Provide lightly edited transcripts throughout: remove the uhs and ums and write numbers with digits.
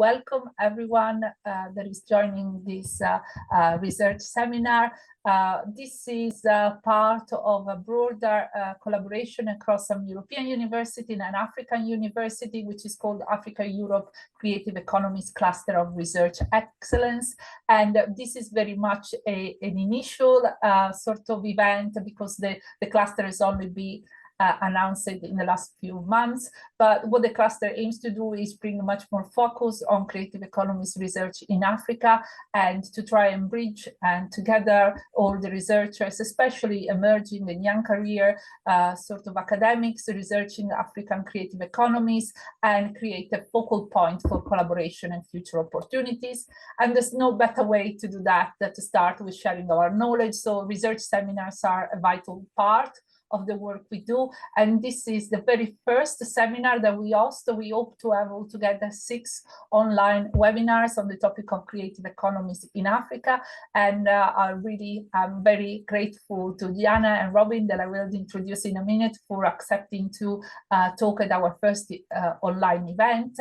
welcome everyone that is joining this research seminar. This is part of a broader collaboration across some European university and an African university, which is called Africa-Europe Creative Economies Cluster of Research Excellence. And this is very much an initial sort of event, because the cluster has only been announced in the last few months. But what the cluster aims to do is bring much more focus on creative economies research in Africa, and to try and bridge and together all the researchers, especially emerging and young career sort of academics researching African creative economies, and create a focal point for collaboration and future opportunities. And there's no better way to do that than to start with sharing our knowledge. So research seminars are a vital part of the work we do, and this is the very first seminar that we host. We hope to have altogether 6 online webinars on the topic of creative economies in Africa, and I'm very grateful to Jaana and Robin, that I will introduce in a minute, for accepting to talk at our first online event.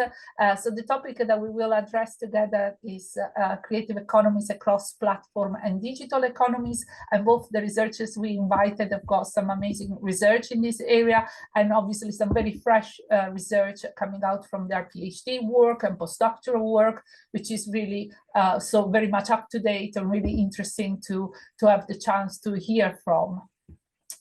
So the topic that we will address together is creative economies across platform and digital economies, and both the researchers we invited have got some amazing research in this area, and obviously some very fresh research coming out from their PhD work and postdoctoral work, which is really so very much up to date and really interesting to have the chance to hear from.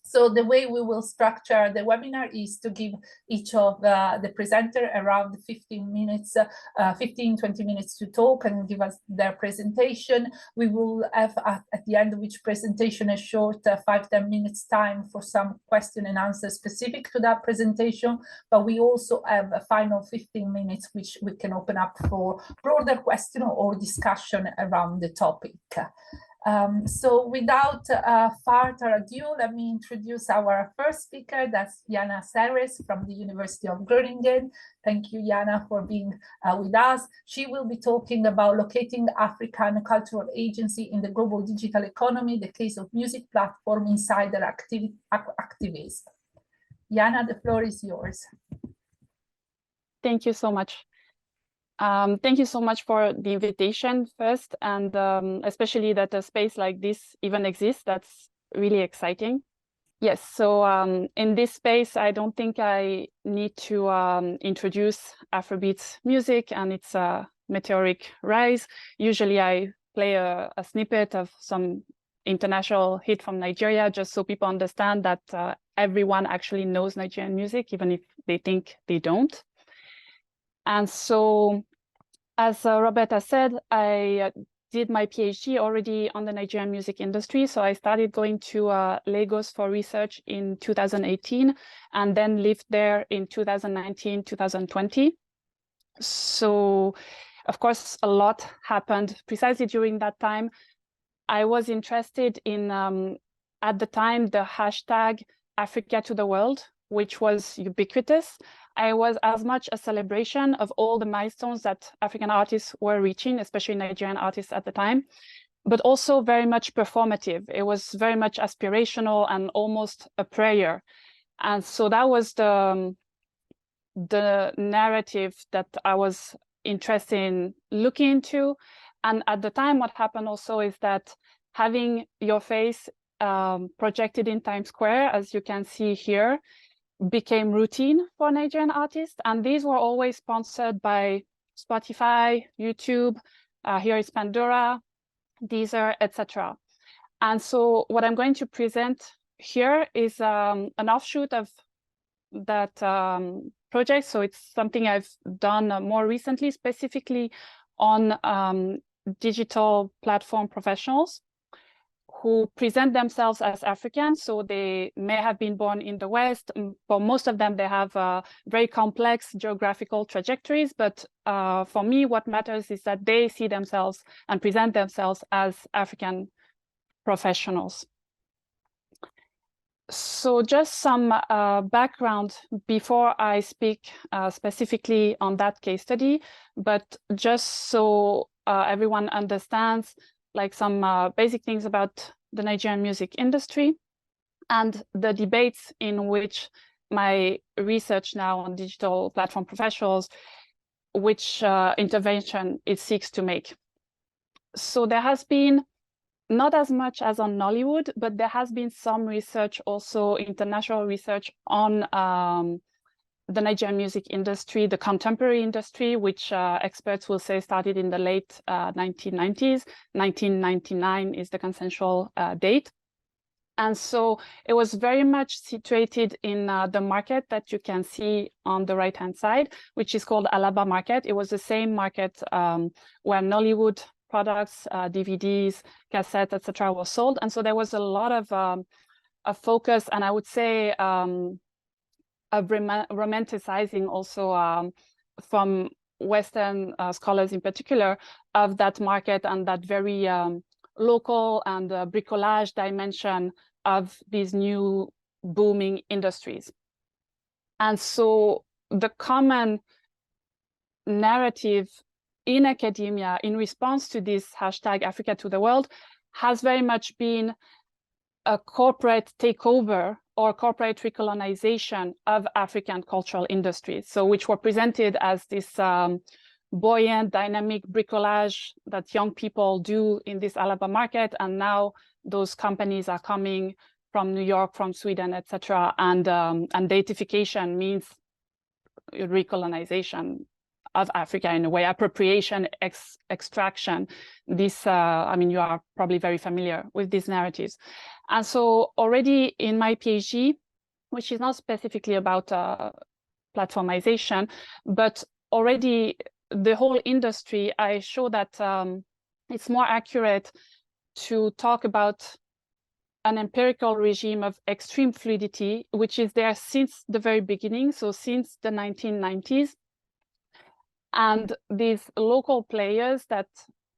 So the way we will structure the webinar is to give each of the presenter around 15 minutes, 15-20 minutes to talk and give us their presentation. We will have at the end of each presentation a short 5-10 minutes time for some question and answer specific to that presentation. But we also have a final 15 minutes which we can open up for broader question or discussion around the topic. So without further ado, let me introduce our first speaker. That's Jaana from the University of Groningen. Thank you, Jaana, for being with us. She will be talking about locating African cultural agency in the global digital economy, the case of music platform insider activism. Jaana, the floor is yours. Thank you so much. Thank you so much for the invitation first, and especially that a space like this even exists. That's really exciting. Yes, so in this space, I don't think I need to introduce Afrobeats music and its meteoric rise. Usually I play a snippet of some international hit from Nigeria, just so people understand that everyone actually knows Nigerian music, even if they think they don't. And so, as Roberta said, I did my PhD already on the Nigerian music industry. So I started going to Lagos for research in 2018, and then lived there in 2019, 2020. So, of course, a lot happened precisely during that time. I was interested in, at the time, the hashtag Africa to the world, which was ubiquitous. I was as much a celebration of all the milestones that African artists were reaching, especially Nigerian artists at the time, but also very much performative. It was very much aspirational and almost a prayer. And so that was the narrative that I was interested in looking into. And at the time, what happened also is that having your face projected in Times Square, as you can see here, became routine for Nigerian artists, and these were always sponsored by Spotify, YouTube, here is Pandora, Deezer, etc. And so what I'm going to present here is an offshoot of that project. So it's something I've done more recently, specifically on digital platform professionals who present themselves as African. So they may have been born in the West. For most of them, they have very complex geographical trajectories. But for me, what matters is that they see themselves and present themselves as African professionals. So just some background before I speak specifically on that case study, but just so everyone understands like some basic things about the Nigerian music industry and the debates in which my research now on digital platform professionals which intervention it seeks to make. So there has been, not as much as on Nollywood, but there has been some research, also international research on the Nigerian music industry, the contemporary industry, which experts will say started in the late 1990s. 1999 is the consensual date. And so it was very much situated in the market that you can see on the right-hand side, which is called Alaba market. It was the same market where Nollywood products, DVDs, cassettes, etc., were sold. And so there was a lot of focus, and I would say of romanticizing also from Western scholars in particular of that market and that very local and bricolage dimension of these new booming industries. And so the common narrative in academia in response to this hashtag Africa to the world has very much been a corporate takeover or corporate recolonization of African cultural industries, so which were presented as this buoyant, dynamic bricolage that young people do in this Alaba market, and now those companies are coming from New York, from Sweden, etc. And datification means recolonization of Africa in a way, appropriation, extraction. This, I mean, you are probably very familiar with these narratives. And so already in my PhD, which is not specifically about platformization, but already the whole industry, I show that it's more accurate to talk about an empirical regime of extreme fluidity, which is there since the very beginning, so since the 1990s. And these local players that,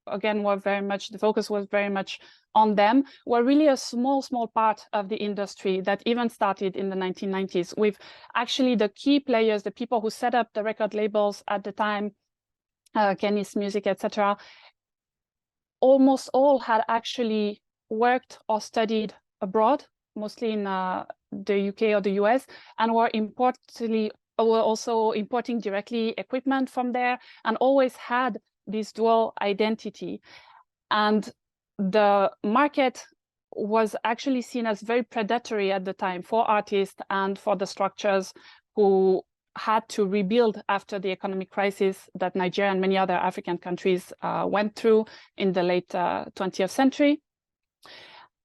again, were very much, the focus was very much on them, were really a small part of the industry that even started in the 1990s, with actually the key players, the people who set up the record labels at the time, Kenny's Music, etc. Almost all had actually worked or studied abroad, mostly in the UK or the US, and were also importing directly equipment from there, and always had this dual identity. And the market was actually seen as very predatory at the time for artists and for the structures who had to rebuild after the economic crisis that Nigeria and many other African countries went through in the late 20th century.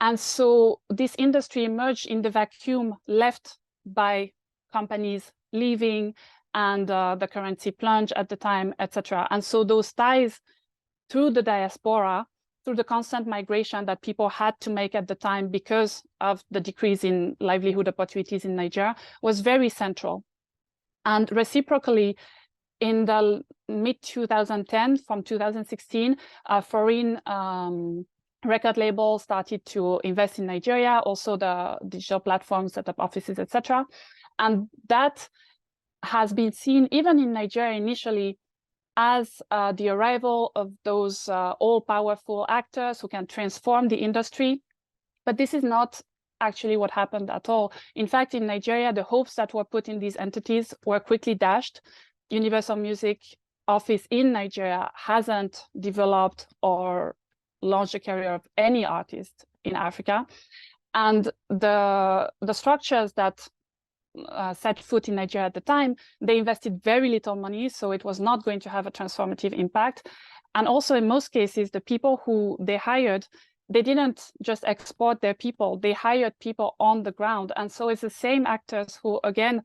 And so this industry emerged in the vacuum left by companies leaving and the currency plunge at the time, etc. And so those ties through the diaspora, through the constant migration that people had to make at the time because of the decrease in livelihood opportunities in Nigeria, was very central. And reciprocally, in the mid-2010, from 2016, foreign record labels started to invest in Nigeria, also the digital platforms, set up offices, etc. And that has been seen even in Nigeria initially as the arrival of those all-powerful actors who can transform the industry. But this is not actually what happened at all. In fact, in Nigeria, the hopes that were put in these entities were quickly dashed. Universal Music office in Nigeria hasn't developed or launched a career of any artist in Africa. And the structures that set foot in Nigeria at the time, they invested very little money, so it was not going to have a transformative impact. And also in most cases, the people who they hired, they didn't just export their people, they hired people on the ground. And so it's the same actors who, again,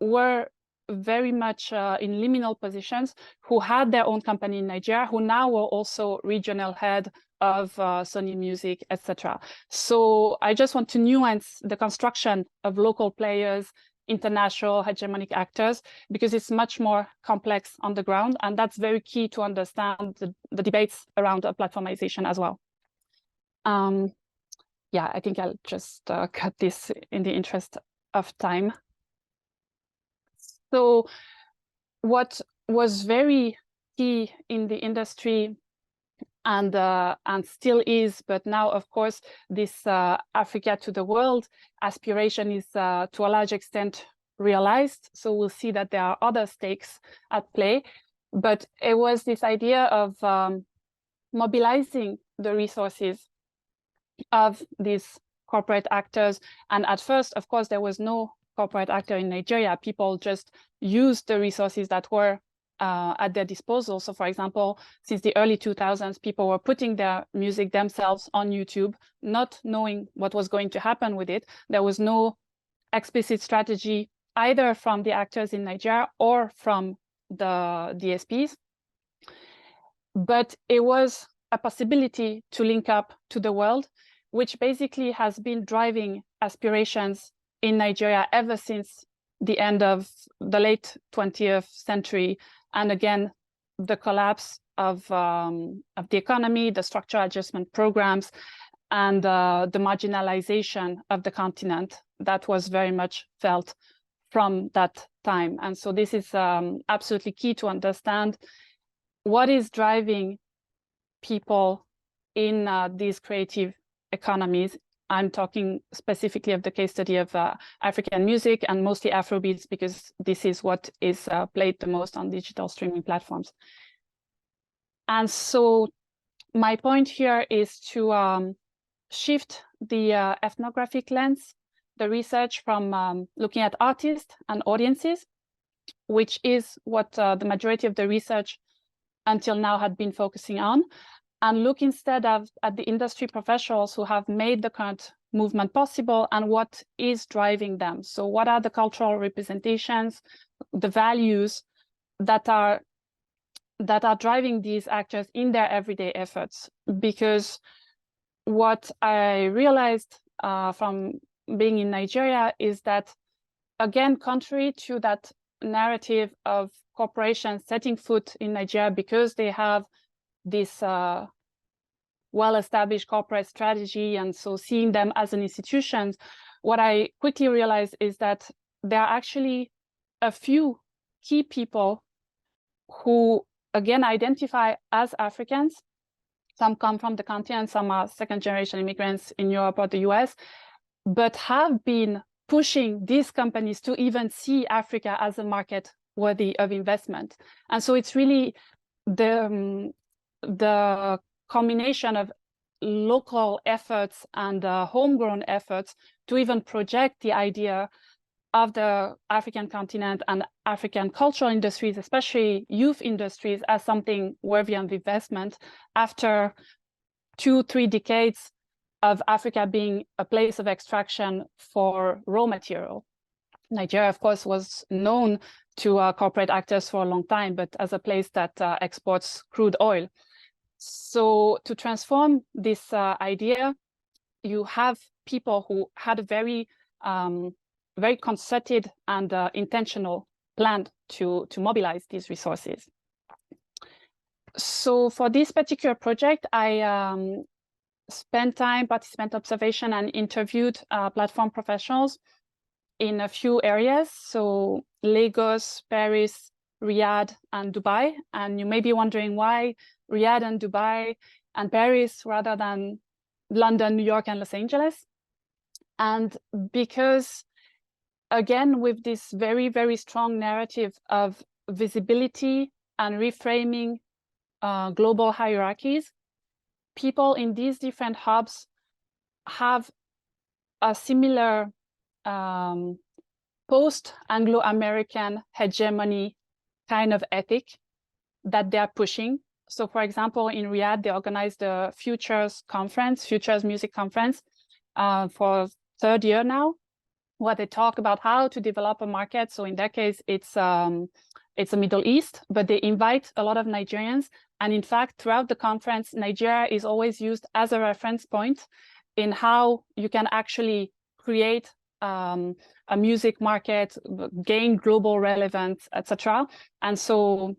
were very much in liminal positions, who had their own company in Nigeria, who now were also regional head of Sony Music, etc. So I just want to nuance the construction of local players, international hegemonic actors, because it's much more complex on the ground, and that's very key to understand the debates around platformization as well. Yeah, I think I'll just cut this in the interest of time. So what was very key in the industry and still is, but now, of course, this Africa to the world aspiration is to a large extent realized. So we'll see that there are other stakes at play. But it was this idea of mobilizing the resources of these corporate actors. And at first, of course, there was no corporate actor in Nigeria. People just used the resources that were at their disposal. So for example, since the early 2000s, people were putting their music themselves on YouTube, not knowing what was going to happen with it. There was no explicit strategy either from the actors in Nigeria or from the DSPs. But it was a possibility to link up to the world, which basically has been driving aspirations in Nigeria ever since the end of the late 20th century. And again, the collapse of the economy, the structural adjustment programs, and the marginalization of the continent that was very much felt from that time. And so this is absolutely key to understand what is driving people in these creative economies. I'm talking specifically of the case study of African music and mostly Afrobeats, because this is what is played the most on digital streaming platforms. And so my point here is to shift the ethnographic lens, the research from looking at artists and audiences, which is what the majority of the research until now had been focusing on, and look instead at the industry professionals who have made the current movement possible and what is driving them. So what are the cultural representations, the values that are driving these actors in their everyday efforts? Because what I realized from being in Nigeria is that, again, contrary to that narrative of corporations setting foot in Nigeria because they have this well-established corporate strategy, and so seeing them as an institution, what I quickly realized is that there are actually a few key people who, again, identify as Africans. Some come from the continent, some are second-generation immigrants in Europe or the US, but have been pushing these companies to even see Africa as a market worthy of investment. And so it's really the combination of local efforts and homegrown efforts to even project the idea of the African continent and African cultural industries, especially youth industries, as something worthy of investment after 2-3 decades of Africa being a place of extraction for raw material. Nigeria, of course, was known to corporate actors for a long time, but as a place that exports crude oil. So to transform this idea, you have people who had a very concerted and intentional plan to mobilize these resources. So for this particular project, I spent time, participant observation, and interviewed platform professionals in a few areas. So Lagos, Paris, Riyadh, and Dubai. And you may be wondering why Riyadh and Dubai and Paris rather than London, New York, and Los Angeles. And because, again, with this very, very strong narrative of visibility and reframing global hierarchies, people in these different hubs have a similar post-Anglo-American hegemony kind of ethic that they are pushing. So for example, in Riyadh, they organized the Futures Music Conference for 3rd year now, where they talk about how to develop a market. So in their case, it's the Middle East, but they invite a lot of Nigerians. And in fact, throughout the conference, Nigeria is always used as a reference point in how you can actually create a music market, gain global relevance, etc. And so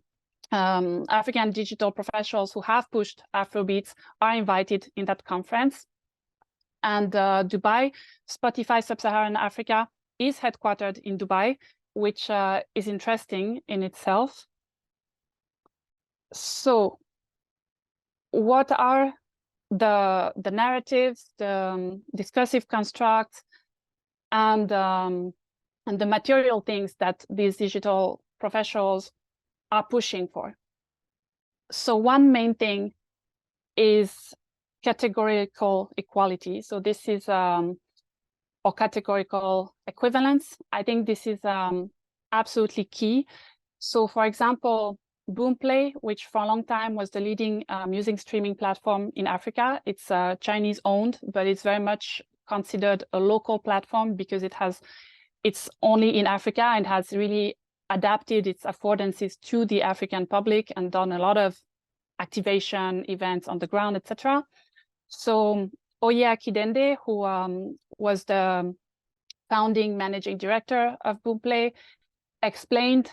African digital professionals who have pushed Afrobeats are invited in that conference. And Dubai, Spotify Sub-Saharan Africa is headquartered in Dubai, which is interesting in itself. So what are the narratives, the discursive constructs, and the material things that these digital professionals are pushing for? So one main thing is categorical equality. So this is or categorical equivalence. I think this is absolutely key. So for example, Boomplay, which for a long time was the leading music streaming platform in Africa. It's Chinese owned, but it's very much considered a local platform because it's only in Africa and has really adapted its affordances to the African public and done a lot of activation events on the ground, etc. So Oye Akidende, who was the founding managing director of Boomplay, explained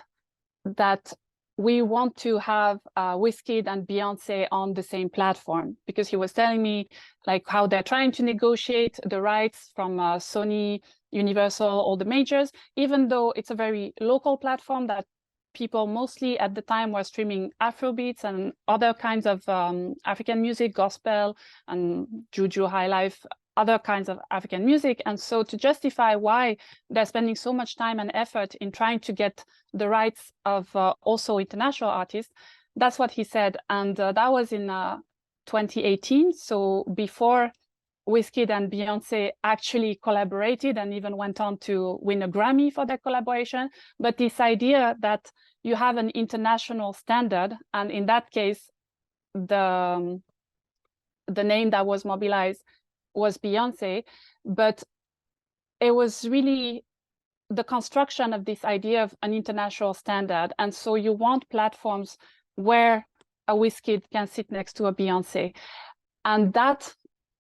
that we want to have Wizkid and Beyonce on the same platform, because he was telling me like how they're trying to negotiate the rights from Sony, Universal, all the majors, even though it's a very local platform that people mostly at the time were streaming Afrobeats and other kinds of African music, gospel and Juju, high life, other kinds of African music. And so to justify why they're spending so much time and effort in trying to get the rights of also international artists, that's what he said. And that was in 2018. So before Wizkid and Beyonce actually collaborated and even went on to win a Grammy for their collaboration. But this idea that you have an international standard, and in that case, the name that was mobilized was Beyonce, but it was really the construction of this idea of an international standard. And so you want platforms where a Wizkid can sit next to a Beyonce. And that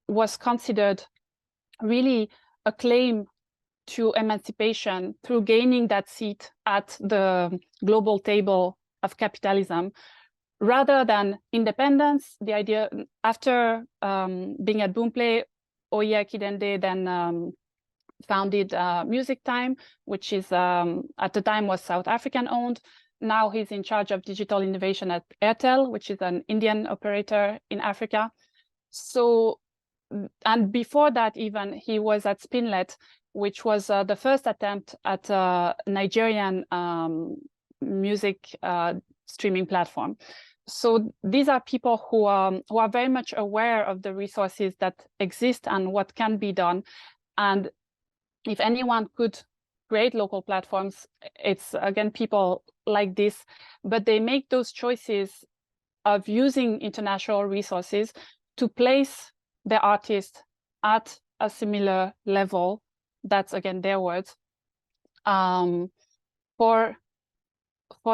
was considered really a claim to emancipation through gaining that seat at the global table of capitalism, rather than independence. The idea, after being at Boomplay, Oye Akidende then founded Music Time, which is at the time was South African owned. Now he's in charge of digital innovation at Airtel, which is an Indian operator in Africa. So, and before that even, he was at Spinlet, which was the first attempt at a Nigerian music streaming platform. So these are people who are very much aware of the resources that exist and what can be done. And if anyone could create local platforms, it's again people like this, but they make those choices of using international resources to place their artists at a similar level. That's again their words, for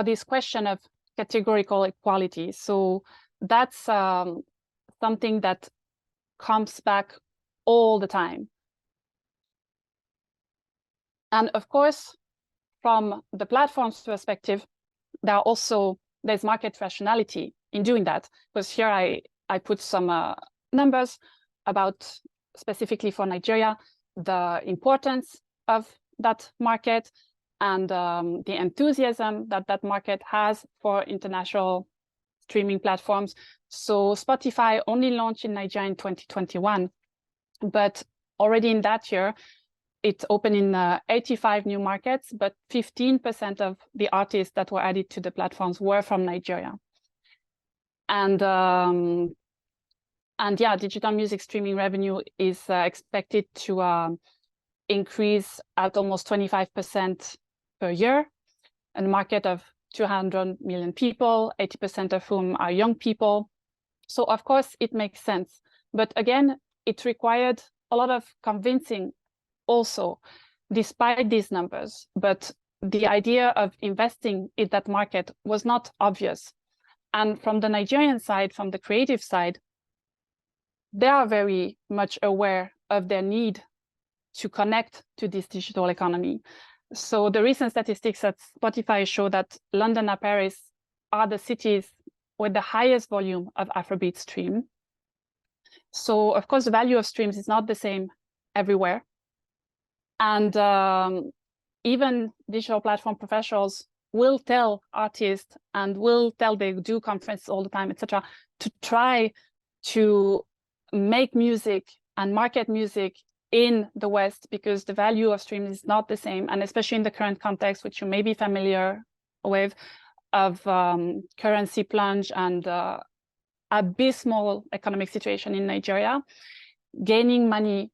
this question of categorical equality. So that's something that comes back all the time. And of course, from the platform's perspective, there's market rationality in doing that, because here I put some numbers about, specifically for Nigeria, the importance of that market and the enthusiasm that that market has for international streaming platforms. So Spotify only launched in Nigeria in 2021, but already in that year, it opened in 85 new markets, but 15% of the artists that were added to the platforms were from Nigeria. And yeah, digital music streaming revenue is expected to increase at almost 25% per year, a market of 200 million people, 80% of whom are young people. So of course it makes sense. But again, it required a lot of convincing also, despite these numbers. But the idea of investing in that market was not obvious. And from the Nigerian side, from the creative side, they are very much aware of their need to connect to this digital economy. So the recent statistics at Spotify show that London and Paris are the cities with the highest volume of Afrobeat stream. So of course, the value of streams is not the same everywhere. And even digital platform professionals will tell artists and will tell they do conferences all the time, etc., to try to make music and market music in the West, because the value of streams is not the same. And especially in the current context, which you may be familiar with, of currency plunge and abysmal economic situation in Nigeria, gaining money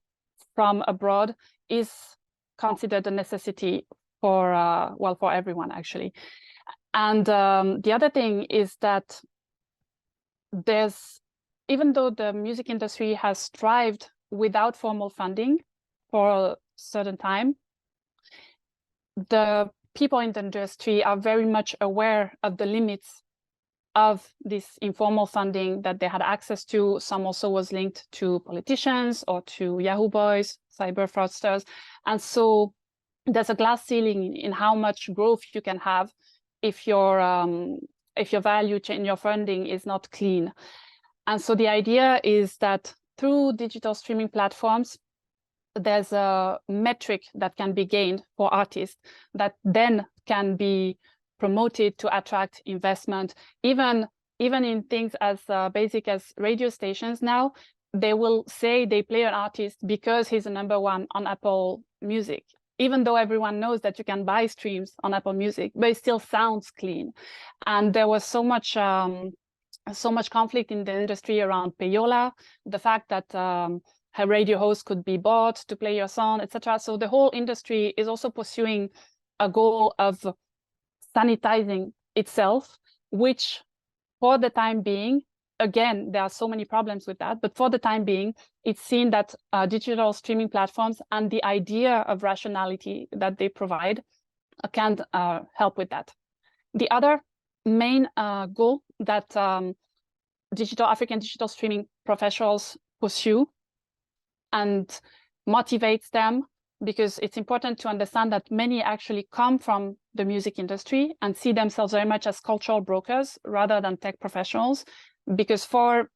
from abroad is considered a necessity for well, for everyone actually. And the other thing is that even though the music industry has thrived without formal funding for a certain time, the people in the industry are very much aware of the limits of this informal funding that they had access to. Some also was linked to politicians or to Yahoo Boys, cyber fraudsters. And so there's a glass ceiling in how much growth you can have if your value chain, your funding is not clean. And so the idea is that through digital streaming platforms, there's a metric that can be gained for artists that then can be promoted to attract investment. Even in things as basic as radio stations now, they will say they play an artist because he's a #1 on Apple Music, even though everyone knows that you can buy streams on Apple Music, but it still sounds clean. And there was so much conflict in the industry around payola, the fact that a radio host could be bought to play your song, etc. So the whole industry is also pursuing a goal of sanitizing itself, which for the time being, again, there are so many problems with that, but for the time being, it's seen that digital streaming platforms and the idea of rationality that they provide can help with that. The other main goal that African digital streaming professionals pursue and motivates them, because it's important to understand that many actually come from the music industry and see themselves very much as cultural brokers rather than tech professionals, because for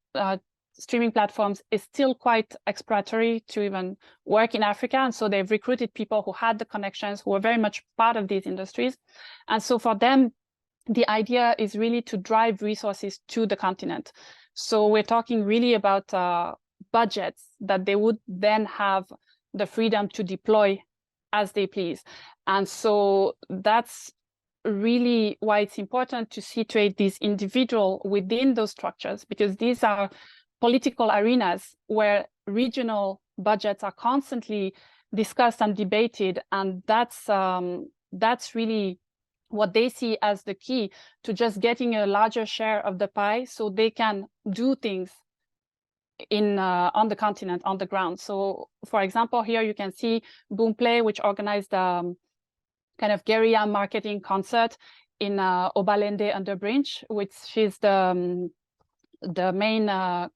streaming platforms, it's still quite exploratory to even work in Africa. And so they've recruited people who had the connections, who were very much part of these industries. And so for them, the idea is really to drive resources to the continent. So we're talking really about budgets that they would then have the freedom to deploy as they please. And so that's really why it's important to situate these individuals within those structures, because these are political arenas where regional budgets are constantly discussed and debated. And that's really what they see as the key to just getting a larger share of the pie so they can do things on the continent, on the ground. So for example, here you can see Boomplay, which organized kind of guerrilla marketing concert in Obalende Underbridge, which is the main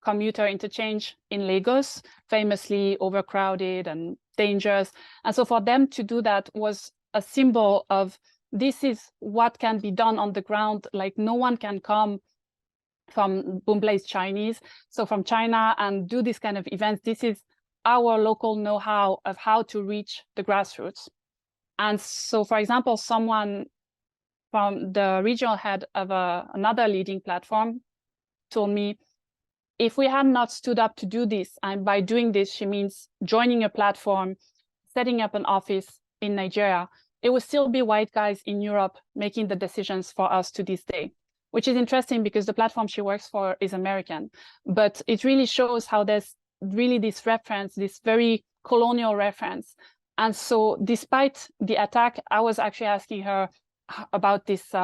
commuter interchange in Lagos, famously overcrowded and dangerous. And so for them to do that was a symbol of this is what can be done on the ground. Like no one can come from Boomplay is Chinese, so from China, and do this kind of events. This is our local know-how of how to reach the grassroots. And so, for example, someone from the regional head of another leading platform told me, if we had not stood up to do this, and by doing this, she means joining a platform, setting up an office in Nigeria, it would still be white guys in Europe making the decisions for us to this day, which is interesting because the platform she works for is American. But it really shows how there's really this reference, this very colonial reference. And so despite the attack, I was actually asking her about this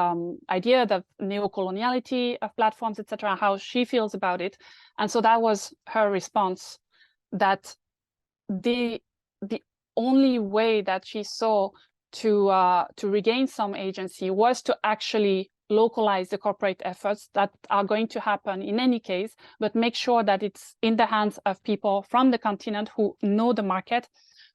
idea of neo-coloniality of platforms, etc., how she feels about it. And so that was her response, that the only way that she saw to regain some agency was to actually localize the corporate efforts that are going to happen in any case, but make sure that it's in the hands of people from the continent who know the market,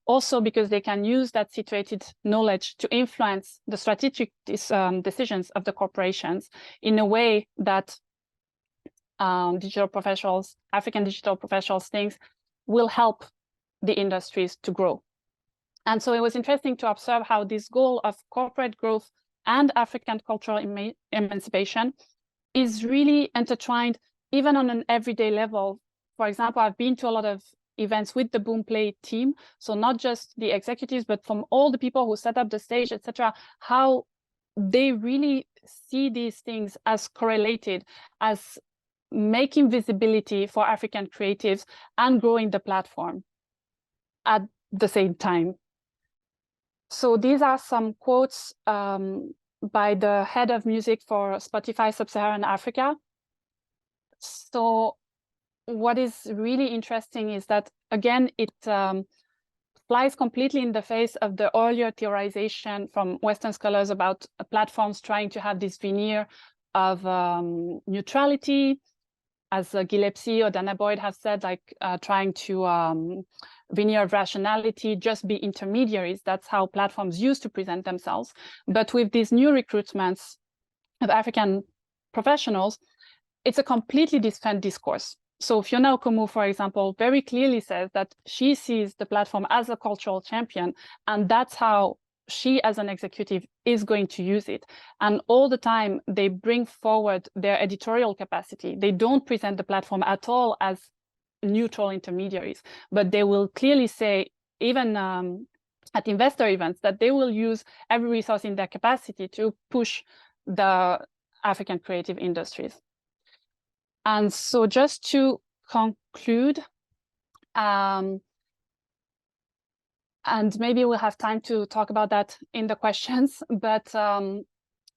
also because they can use that situated knowledge to influence the strategic decisions of the corporations in a way that digital professionals, African digital professionals think will help the industries to grow. And so it was interesting to observe how this goal of corporate growth and African cultural emancipation is really intertwined even on an everyday level. For example, I've been to a lot of events with the Boomplay team, so not just the executives, but from all the people who set up the stage, etc., how they really see these things as correlated, as making visibility for African creatives and growing the platform at the same time. So these are some quotes by the head of music for Spotify Sub-Saharan Africa. So what is really interesting is that, again, it flies completely in the face of the earlier theorization from Western scholars about platforms trying to have this veneer of neutrality, as Gillespie or Dana Boyd have said, like trying to veneer of rationality, just be intermediaries. That's how platforms used to present themselves. But with these new recruitments of African professionals, it's a completely different discourse. So Fiona Okomu, for example, very clearly says that she sees the platform as a cultural champion, and that's how she, as an executive, is going to use it. And all the time, they bring forward their editorial capacity. They don't present the platform at all as neutral intermediaries, but they will clearly say, even at investor events, that they will use every resource in their capacity to push the African creative industries. And so just to conclude, and maybe we'll have time to talk about that in the questions, but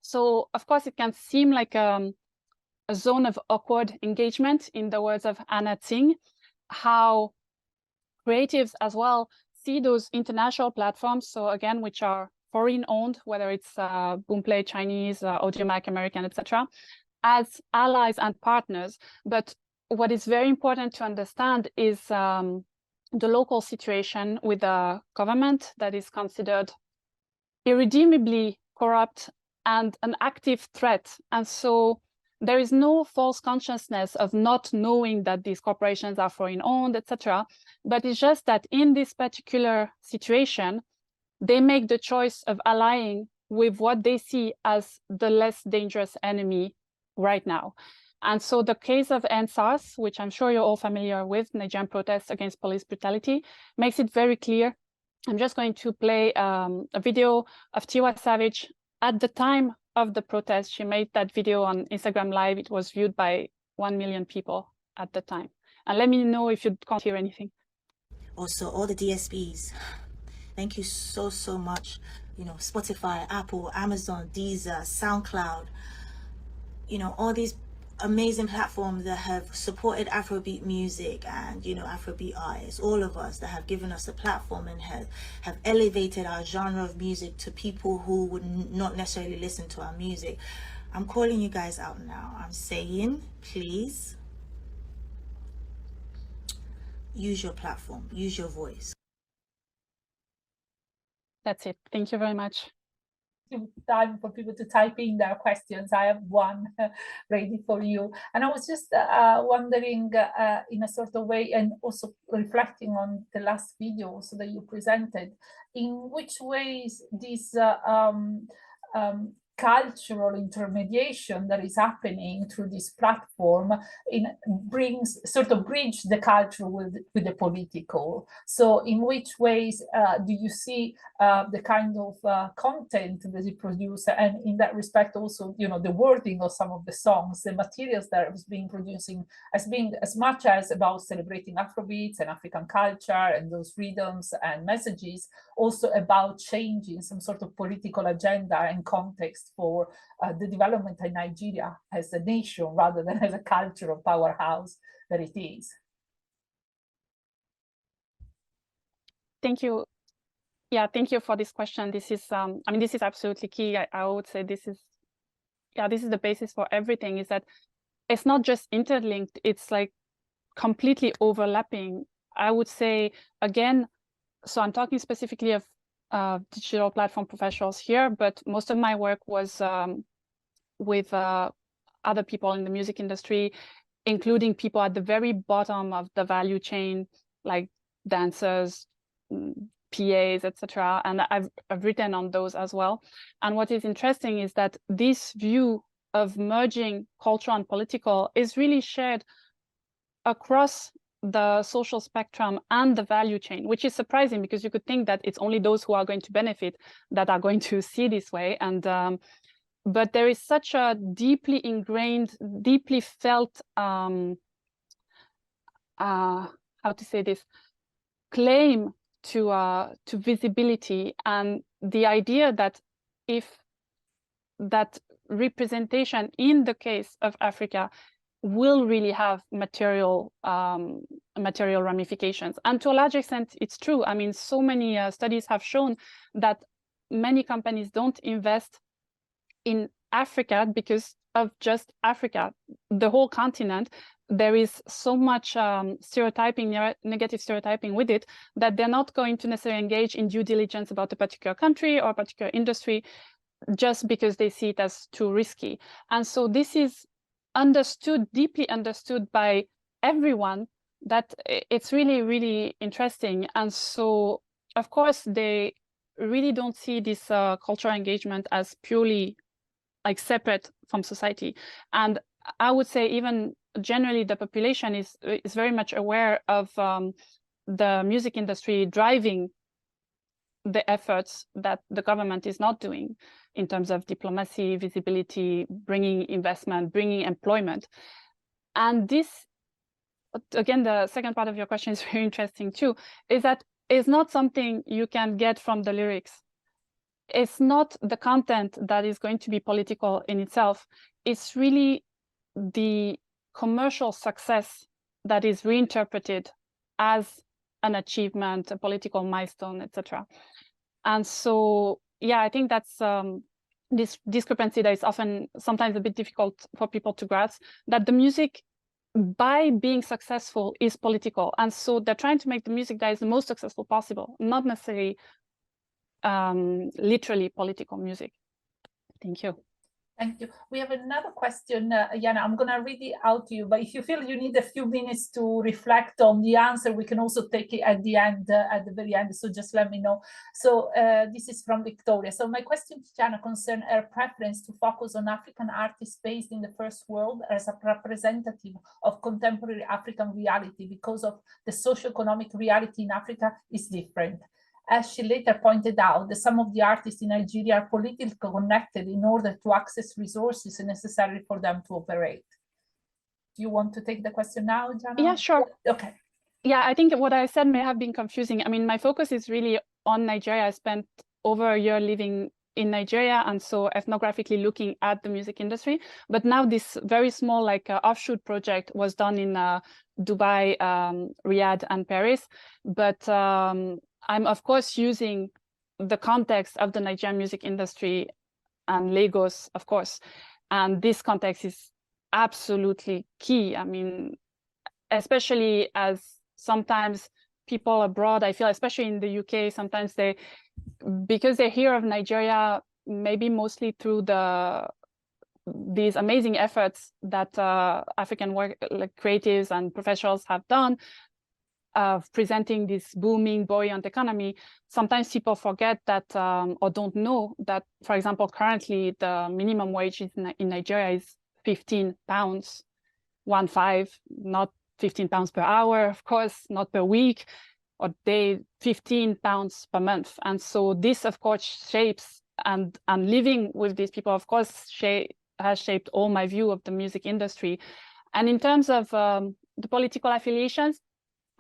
so of course it can seem like a zone of awkward engagement, in the words of Anna Tsing, how creatives as well see those international platforms, so again, which are foreign owned, whether it's Boomplay, Chinese, Audiomack, American, etc., as allies and partners. But what is very important to understand is the local situation with a government that is considered irredeemably corrupt and an active threat. And so there is no false consciousness of not knowing that these corporations are foreign owned, etc. But it's just that in this particular situation, they make the choice of allying with what they see as the less dangerous enemy right now. And so the case of NSAS, which I'm sure you're all familiar with, Nigerian protests against police brutality, makes it very clear. I'm just going to play a video of Tiwa Savage at the time of the protest. She made that video on Instagram Live. It was viewed by 1 million people at the time. And let me know if you can't hear anything. Also, all the DSPs, thank you so much. You know, Spotify, Apple, Amazon, Deezer, SoundCloud, you know, all these amazing platforms that have supported Afrobeat music and, you know, Afrobeat artists, all of us that have given us a platform and have elevated our genre of music to people who would not necessarily listen to our music. I'm calling you guys out now. I'm saying, please use your platform, use your voice. That's it. Thank you very much. Time for people to type in their questions. I have one ready for you. And I was just wondering in a sort of way, and also reflecting on the last video so that you presented, in which ways this cultural intermediation that is happening through this platform brings sort of bridge the culture with the political. So in which ways do you see the kind of content that you produce, and in that respect also, you know, the wording of some of the songs, the materials that is being producing as being as much as about celebrating Afrobeats and African culture and those rhythms and messages, also about changing some sort of political agenda and context for the development in Nigeria as a nation rather than as a cultural powerhouse that it is. Thank you. Yeah, thank you for this question. This is, I mean, this is absolutely key. I would say this is the basis for everything, is that it's not just interlinked, it's like completely overlapping. I would say, again, so I'm talking specifically of digital platform professionals here, but most of my work was with other people in the music industry, including people at the very bottom of the value chain, like dancers, PAs, etc. And I've written on those as well. And what is interesting is that this view of merging culture and political is really shared across the social spectrum and the value chain, which is surprising because you could think that it's only those who are going to benefit that are going to see this way. And but there is such a deeply ingrained, deeply felt, how to say this, claim to visibility, and the idea that if that representation in the case of Africa will really have material ramifications. And to a large extent, it's true. I mean, so many studies have shown that many companies don't invest in Africa because of just Africa. The whole continent, there is so much negative stereotyping with it, that they're not going to necessarily engage in due diligence about a particular country or a particular industry just because they see it as too risky. And so this is understood, deeply understood by everyone, that it's really, really interesting. And so, of course, they really don't see this cultural engagement as purely like separate from society. And I would say even generally the population is very much aware of the music industry driving the efforts that the government is not doing in terms of diplomacy, visibility, bringing investment, bringing employment. And this, again, the second part of your question is very interesting too, is that it's not something you can get from the lyrics. It's not the content that is going to be political in itself. It's really the commercial success that is reinterpreted as an achievement, a political milestone, etc. And so, yeah, I think that's this discrepancy that is often sometimes a bit difficult for people to grasp, that the music, by being successful, is political. And so they're trying to make the music that is the most successful possible, not necessarily literally political music. Thank you. Thank you. We have another question, Jaana. I'm going to read it out to you, but if you feel you need a few minutes to reflect on the answer, we can also take it at the end, at the very end. So just let me know. So this is from Victoria. So my question to Jaana concerns her preference to focus on African artists based in the first world as a representative of contemporary African reality, because of the socio-economic reality in Africa is different. As she later pointed out, that some of the artists in Nigeria are politically connected in order to access resources necessary for them to operate. Do you want to take the question now, Jaana? Yeah, sure. Okay. Yeah, I think what I said may have been confusing. I mean, my focus is really on Nigeria. I spent over a year living in Nigeria, and so ethnographically looking at the music industry. But now this very small offshoot project was done in Dubai, Riyadh, and Paris. But I'm, of course, using the context of the Nigerian music industry and Lagos, of course. And this context is absolutely key. I mean, especially as sometimes people abroad, I feel, especially in the UK, sometimes because they hear of Nigeria, maybe mostly through these amazing efforts that African creatives and professionals have done, of presenting this booming, buoyant economy, sometimes people forget that or don't know that, for example, currently the minimum wage in Nigeria is £15, 1.5, not £15 per hour, of course, not per week or day, £15 per month. And so this, of course, shapes, and living with these people, of course, has shaped all my view of the music industry. And in terms of the political affiliations,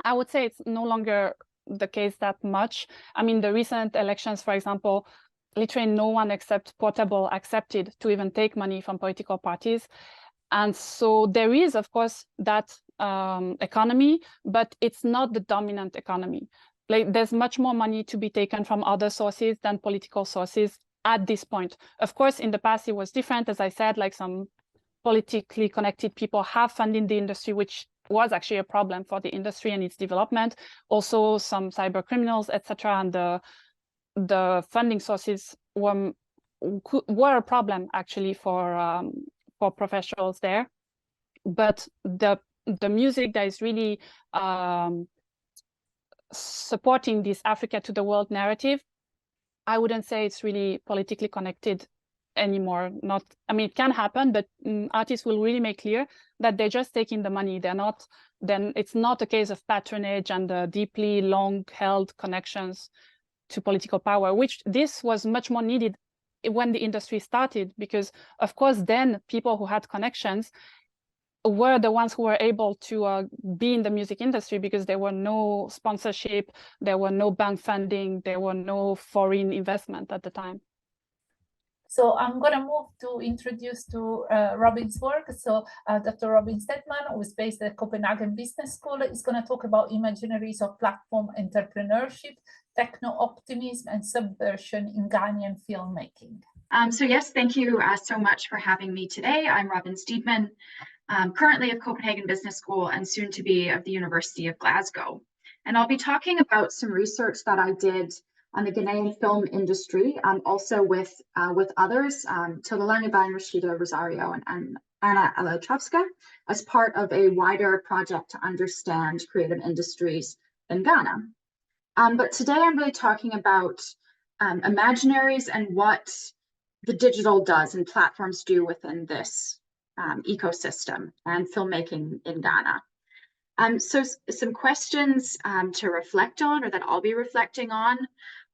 I would say it's no longer the case that much. I mean, the recent elections, for example, literally no one except Portable accepted to even take money from political parties. And so there is, of course, that economy, but it's not the dominant economy. Like, there's much more money to be taken from other sources than political sources at this point. Of course, in the past, it was different. As I said, like, some politically connected people have funded the industry, which was actually a problem for the industry and its development. Also, some cyber criminals, etc., and the funding sources were a problem actually for professionals there. But the music that is really supporting this Africa to the world narrative, I wouldn't say it's really politically connected anymore. Not, I mean, it can happen, but artists will really make clear that they're just taking the money. They're not, then it's not a case of patronage and deeply long held connections to political power, which this was much more needed when the industry started, because of course then people who had connections were the ones who were able to be in the music industry, because there were no sponsorship, there were no bank funding, there were no foreign investment at the time. So I'm going to move to introduce to Robin's work. So Dr. Robin Steedman, who is based at Copenhagen Business School, is going to talk about Imaginaries of platform entrepreneurship, techno-optimism, and subversion in Ghanaian filmmaking. So yes, thank you so much for having me today. I'm Robin Steedman, currently of Copenhagen Business School and soon to be of the University of Glasgow. And I'll be talking about some research that I did on the Ghanaian film industry, also with others, Tilda Rashida Rosario and Anna Alatrovska, as part of a wider project to understand creative industries in Ghana. But today I'm really talking about Imaginaries and what the digital does and platforms do within this ecosystem and filmmaking in Ghana. So some questions to reflect on, or that I'll be reflecting on,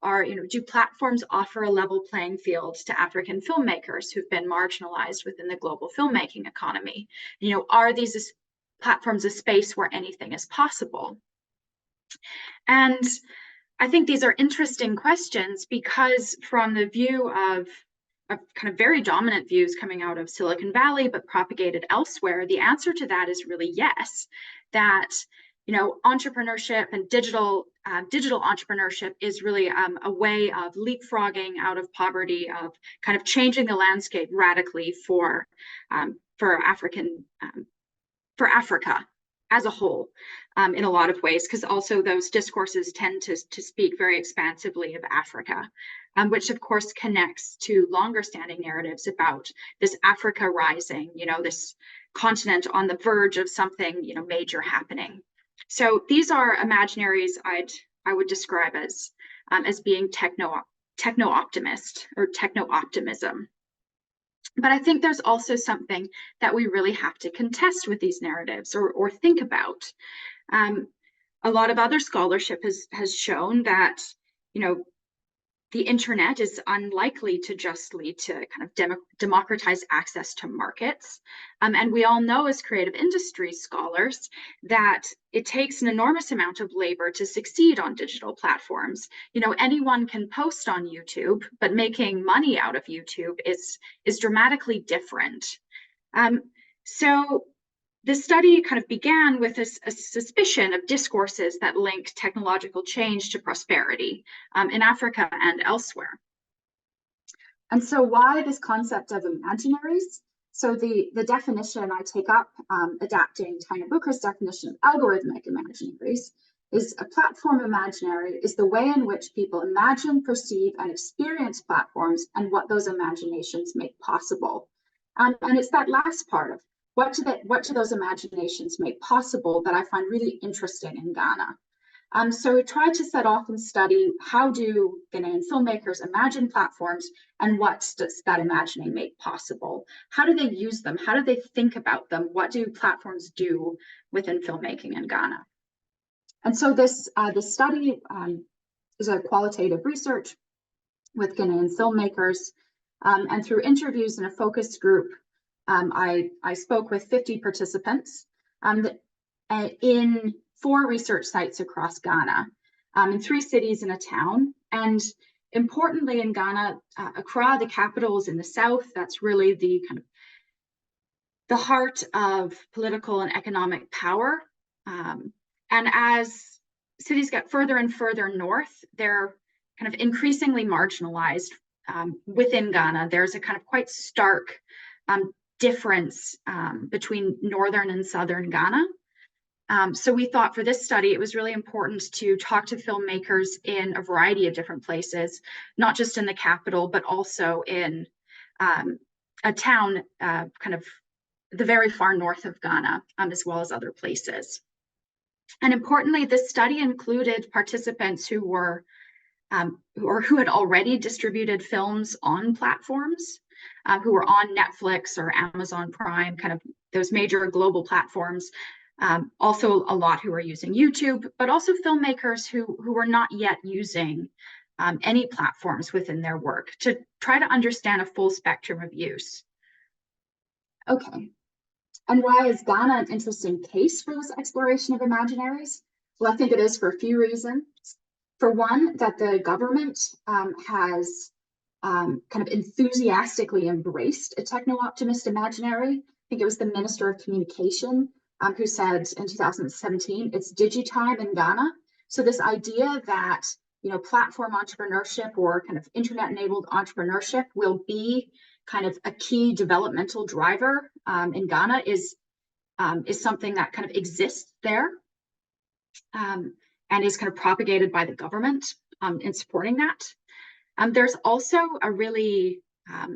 are, do platforms offer a level playing field to African filmmakers who've been marginalized within the global filmmaking economy? Are these platforms a space where anything is possible? And I think these are interesting questions because from the view of kind of very dominant views coming out of Silicon Valley, but propagated elsewhere, the answer to that is really yes, that entrepreneurship and digital entrepreneurship is really a way of leapfrogging out of poverty, of kind of changing the landscape radically for Africa as a whole, in a lot of ways, because also those discourses tend to speak very expansively of Africa, which of course connects to longer standing narratives about this Africa rising, this continent on the verge of something, major happening. So these are Imaginaries I would describe as being techno-optimist or techno-optimism. But I think there's also something that we really have to contest with these narratives or think about. A lot of other scholarship has shown that, the internet is unlikely to just lead to kind of democratize access to markets. And we all know as creative industries scholars that it takes an enormous amount of labor to succeed on digital platforms. Anyone can post on YouTube, but making money out of YouTube is dramatically different. So the study kind of began with a suspicion of discourses that link technological change to prosperity in Africa and elsewhere. And so why this concept of Imaginaries? So the definition I take up, adapting Tyner Booker's definition of algorithmic Imaginaries, is a platform imaginary is the way in which people imagine, perceive, and experience platforms and what those imaginations make possible. And it's that last part of what do those imaginations make possible that I find really interesting in Ghana. So we tried to set off and study how do Ghanaian filmmakers imagine platforms and what does that imagining make possible? How do they use them? How do they think about them? What do platforms do within filmmaking in Ghana? And so this study is a qualitative research with Ghanaian filmmakers, and through interviews in a focus group, I spoke with 50 participants in 4 research sites across Ghana, in 3 cities and a town. And importantly in Ghana, Accra, the capital, is in the south. That's really the kind of the heart of political and economic power. And as cities get further and further north, they're kind of increasingly marginalized within Ghana. There's a kind of quite stark difference between northern and southern Ghana. So we thought for this study, it was really important to talk to filmmakers in a variety of different places, not just in the capital, but also in a town kind of the very far north of Ghana, as well as other places. And importantly, this study included participants who were who had already distributed films on platforms, who were on Netflix or Amazon Prime, kind of those major global platforms. Also a lot who are using YouTube, but also filmmakers who were not yet using any platforms within their work to try to understand a full spectrum of use. Okay, and why is Ghana an interesting case for this exploration of Imaginaries? Well, I think it is for a few reasons. For one, that the government has kind of enthusiastically embraced a techno-optimist imaginary. I think it was the Minister of Communication who said in 2017, it's digitime in Ghana. So this idea that, you know, platform entrepreneurship or kind of internet-enabled entrepreneurship will be kind of a key developmental driver in Ghana is something that kind of exists there and is kind of propagated by the government in supporting that. There's also a really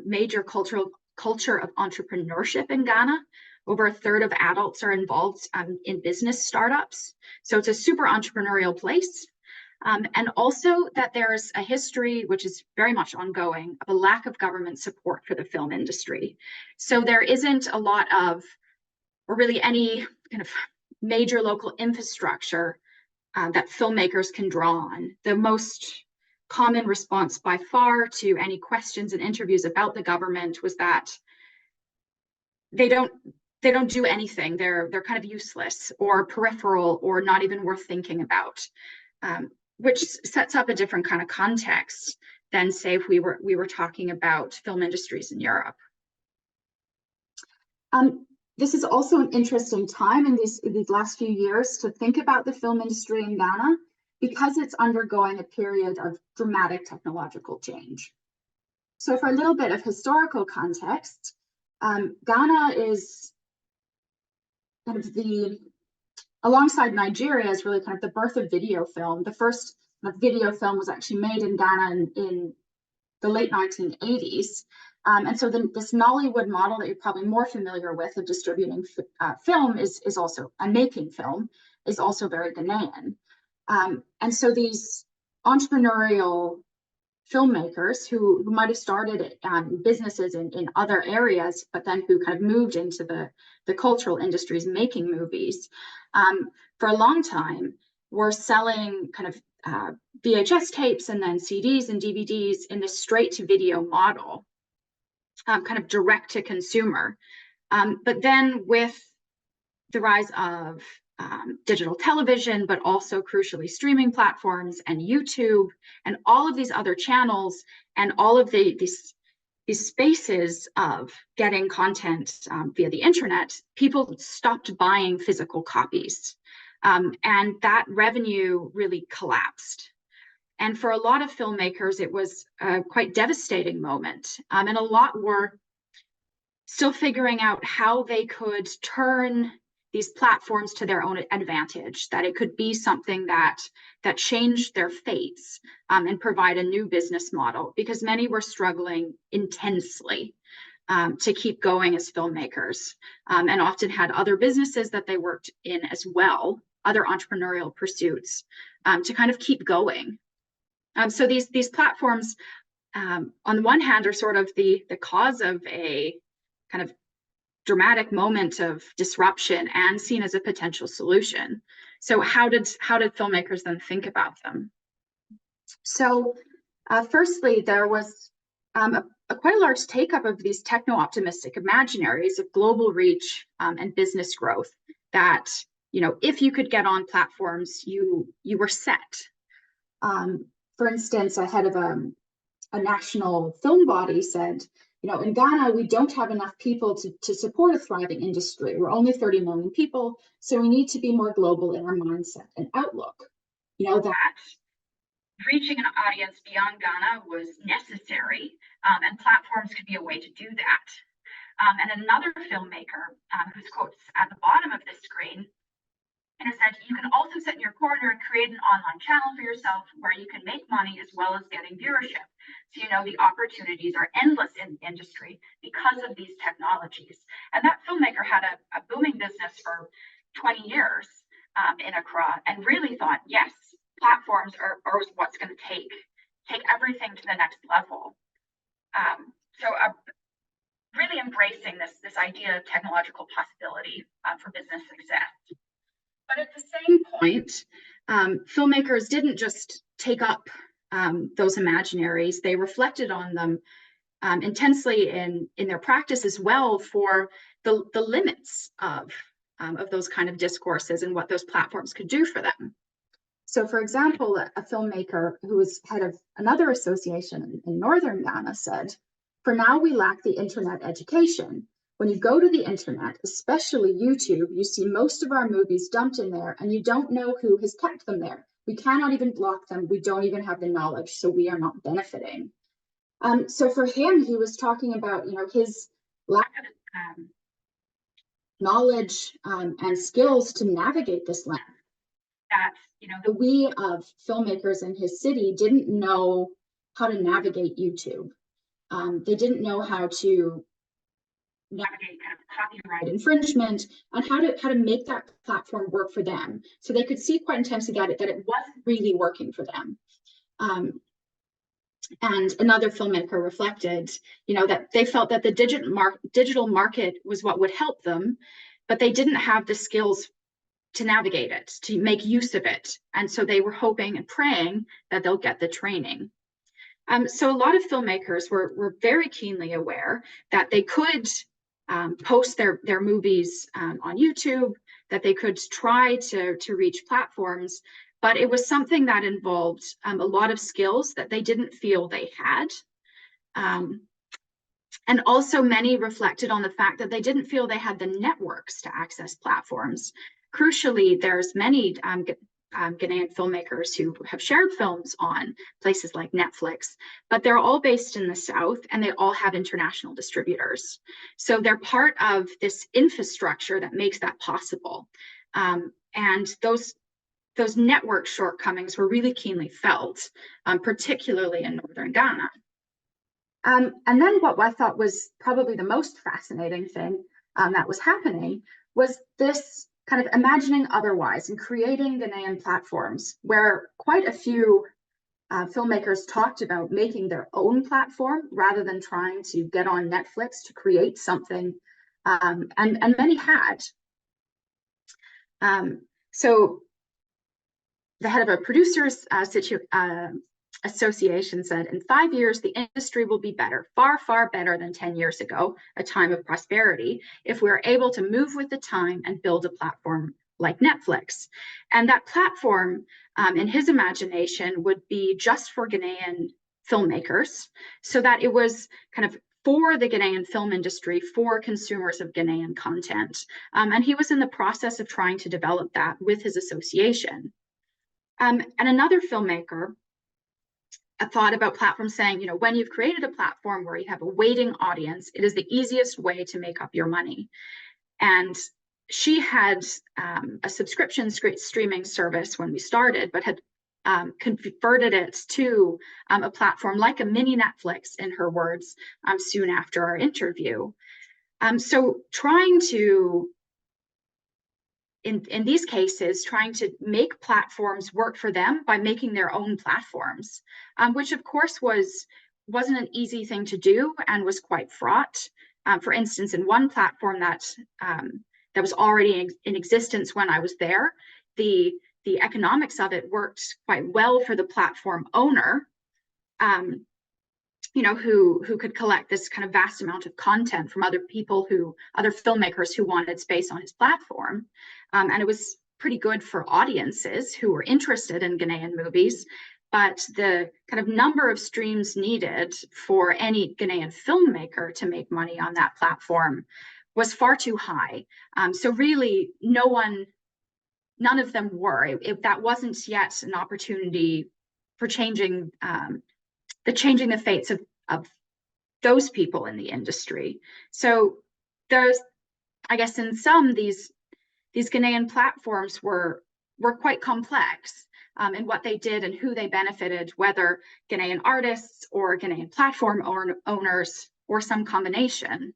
major culture of entrepreneurship in Ghana. Over a third of adults are involved in business startups. So it's a super entrepreneurial place. And also that there's a history, which is very much ongoing, of a lack of government support for the film industry. So there isn't a lot of, or really any kind of major local infrastructure that filmmakers can draw on. The most common response by far to any questions and interviews about the government was that they don't do anything. They're kind of useless or peripheral or not even worth thinking about, which sets up a different kind of context than, say, if we were talking about film industries in Europe. This is also an interesting time in these last few years to think about the film industry in Ghana, because it's undergoing a period of dramatic technological change. So for a little bit of historical context, Ghana is kind of alongside Nigeria, is really kind of the birth of video film. The first video film was actually made in Ghana in the late 1980s. And so this Nollywood model that you're probably more familiar with of distributing film is also, and making film, is also very Ghanaian. And so these entrepreneurial filmmakers who might have started businesses in other areas, but then who kind of moved into the cultural industries making movies, for a long time were selling kind of VHS tapes and then CDs and DVDs in this straight to video model, kind of direct to consumer. But then with the rise of digital television, but also crucially streaming platforms and YouTube and all of these other channels and all of these spaces of getting content via the internet, people stopped buying physical copies. And that revenue really collapsed. And for a lot of filmmakers, it was a quite devastating moment. And a lot were still figuring out how they could turn these platforms to their own advantage, that it could be something that changed their fates and provide a new business model, because many were struggling intensely to keep going as filmmakers, and often had other businesses that they worked in as well, other entrepreneurial pursuits, to kind of keep going. So these platforms, on the one hand, are sort of the cause of a kind of dramatic moment of disruption and seen as a potential solution. So how did filmmakers then think about them? So firstly, there was quite a large take-up of these techno-optimistic imaginaries of global reach and business growth, that, you know, if you could get on platforms, you were set. For instance, a head of a national film body said, you know, in Ghana, we don't have enough people to support a thriving industry. We're only 30 million people, so we need to be more global in our mindset and outlook. You know, that reaching an audience beyond Ghana was necessary, and platforms could be a way to do that. And another filmmaker, whose quote's at the bottom of this screen, and it said, you can also sit in your corner and create an online channel for yourself where you can make money as well as getting viewership. So, you know, the opportunities are endless in the industry because of these technologies. And that filmmaker had a booming business for 20 years in Accra, and really thought, yes, platforms are what's going to take everything to the next level. So really embracing this idea of technological possibility for business success. But at the same point, filmmakers didn't just take up those Imaginaries, they reflected on them intensely in their practice as well for the limits of those kind of discourses and what those platforms could do for them. So, for example, a filmmaker who was head of another association in northern Ghana said, "For now, we lack the internet education. When you go to the internet, especially YouTube, you see most of our movies dumped in there and you don't know who has kept them there. We cannot even block them. We don't even have the knowledge, so we are not benefiting." So for him, he was talking about, his lack of knowledge and skills to navigate this land. That, the we of filmmakers in his city didn't know how to navigate YouTube. They didn't know how to navigate kind of copyright infringement and how to make that platform work for them. So they could see quite intensely that it wasn't really working for them. And another filmmaker reflected, that they felt that the digital market was what would help them, but they didn't have the skills to navigate it, to make use of it. And so they were hoping and praying that they'll get the training. So a lot of filmmakers were very keenly aware that they could post their movies on YouTube, that they could try to reach platforms, but it was something that involved a lot of skills that they didn't feel they had. And also many reflected on the fact that they didn't feel they had the networks to access platforms. Crucially, there's many Ghanaian filmmakers who have shared films on places like Netflix, but they're all based in the South and they all have international distributors. So they're part of this infrastructure that makes that possible. And those network shortcomings were really keenly felt, particularly in northern Ghana. And then what I thought was probably the most fascinating thing that was happening was this kind of imagining otherwise and creating Ghanaian platforms, where quite a few filmmakers talked about making their own platform rather than trying to get on Netflix to create something, and many had. So the head of a producers association said, "In 5 years, the industry will be better, far, far better than 10 years ago, a time of prosperity, if we're able to move with the time and build a platform like Netflix." And that platform, in his imagination, would be just for Ghanaian filmmakers, so that it was kind of for the Ghanaian film industry, for consumers of Ghanaian content. And he was in the process of trying to develop that with his association. And another filmmaker thought about platforms saying, when you've created a platform where you have a waiting audience, it is the easiest way to make up your money. And she had a subscription streaming service when we started, but had converted it to a platform like a mini Netflix, in her words, soon after our interview. So trying to, in these cases, trying to make platforms work for them by making their own platforms, which of course wasn't an easy thing to do and was quite fraught. For instance, in one platform that was already in existence when I was there, the economics of it worked quite well for the platform owner, who could collect this kind of vast amount of content from other filmmakers who wanted space on his platform. And it was pretty good for audiences who were interested in Ghanaian movies, but the kind of number of streams needed for any Ghanaian filmmaker to make money on that platform was far too high. So really, none of them were. That wasn't yet an opportunity for changing the fates of those people in the industry. So there's, I guess, in some, these Ghanaian platforms were quite complex in what they did and who they benefited, whether Ghanaian artists or Ghanaian platform owners or some combination.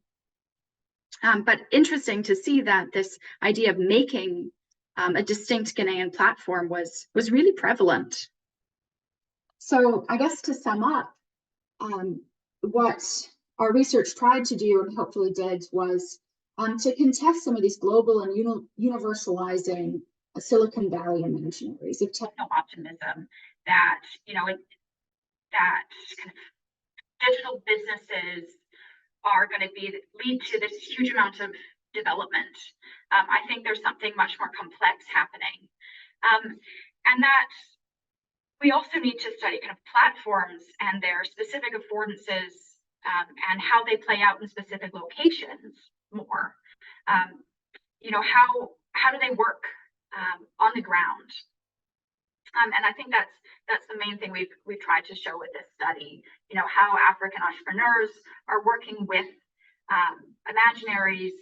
But interesting to see that this idea of making a distinct Ghanaian platform was really prevalent. So I guess to sum up, what our research tried to do, and hopefully did, was to contest some of these global and universalizing Silicon Valley imaginaries of techno-optimism that, that kind of digital businesses are going to lead to this huge amount of development. I think there's something much more complex happening. And that we also need to study kind of platforms and their specific affordances and how they play out in specific locations more. You know, how do they work on the ground? And I think that's the main thing we've tried to show with this study. You know, how African entrepreneurs are working with Imaginaries,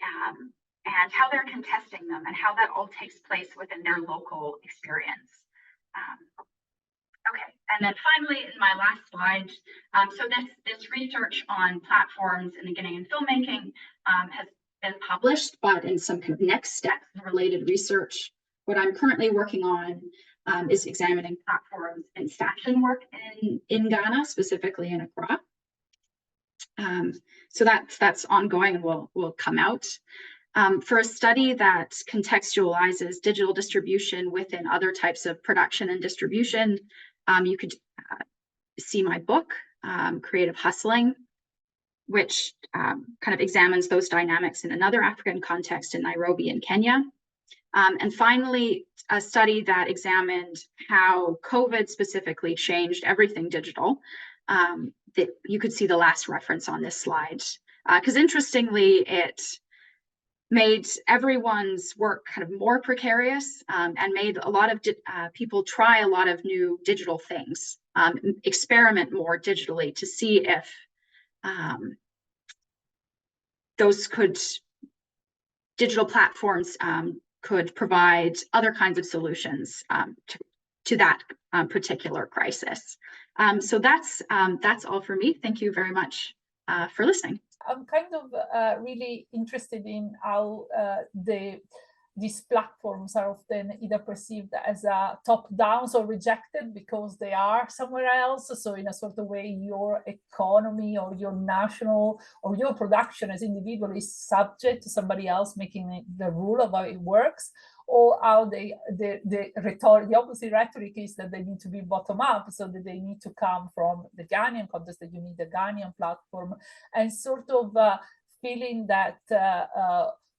and how they're contesting them, and how that all takes place within their local experience. Okay, and then finally, in my last slide, so this research on platforms in the Ghanaian filmmaking has been published, but in some kind of next steps related research, what I'm currently working on is examining platforms and fashion work in Ghana, specifically in Accra. So that's ongoing and will come out. For a study that contextualizes digital distribution within other types of production and distribution, you could see my book, Creative Hustling, which kind of examines those dynamics in another African context in Nairobi in Kenya. And finally, a study that examined how COVID specifically changed everything digital. That you could see the last reference on this slide, because interestingly, it made everyone's work kind of more precarious and made a lot of people try a lot of new digital things, experiment more digitally to see if digital platforms could provide other kinds of solutions to that particular crisis. So that's all for me. Thank you very much for listening. I'm kind of really interested in how these platforms are often either perceived as top-down, so rejected because they are somewhere else. So in a sort of way, your economy or your national or your production as individual is subject to somebody else making the rule of how it works. Or how the opposite rhetoric is that they need to be bottom up, so that they need to come from the Ghanaian context, that you need the Ghanaian platform, and sort of feeling that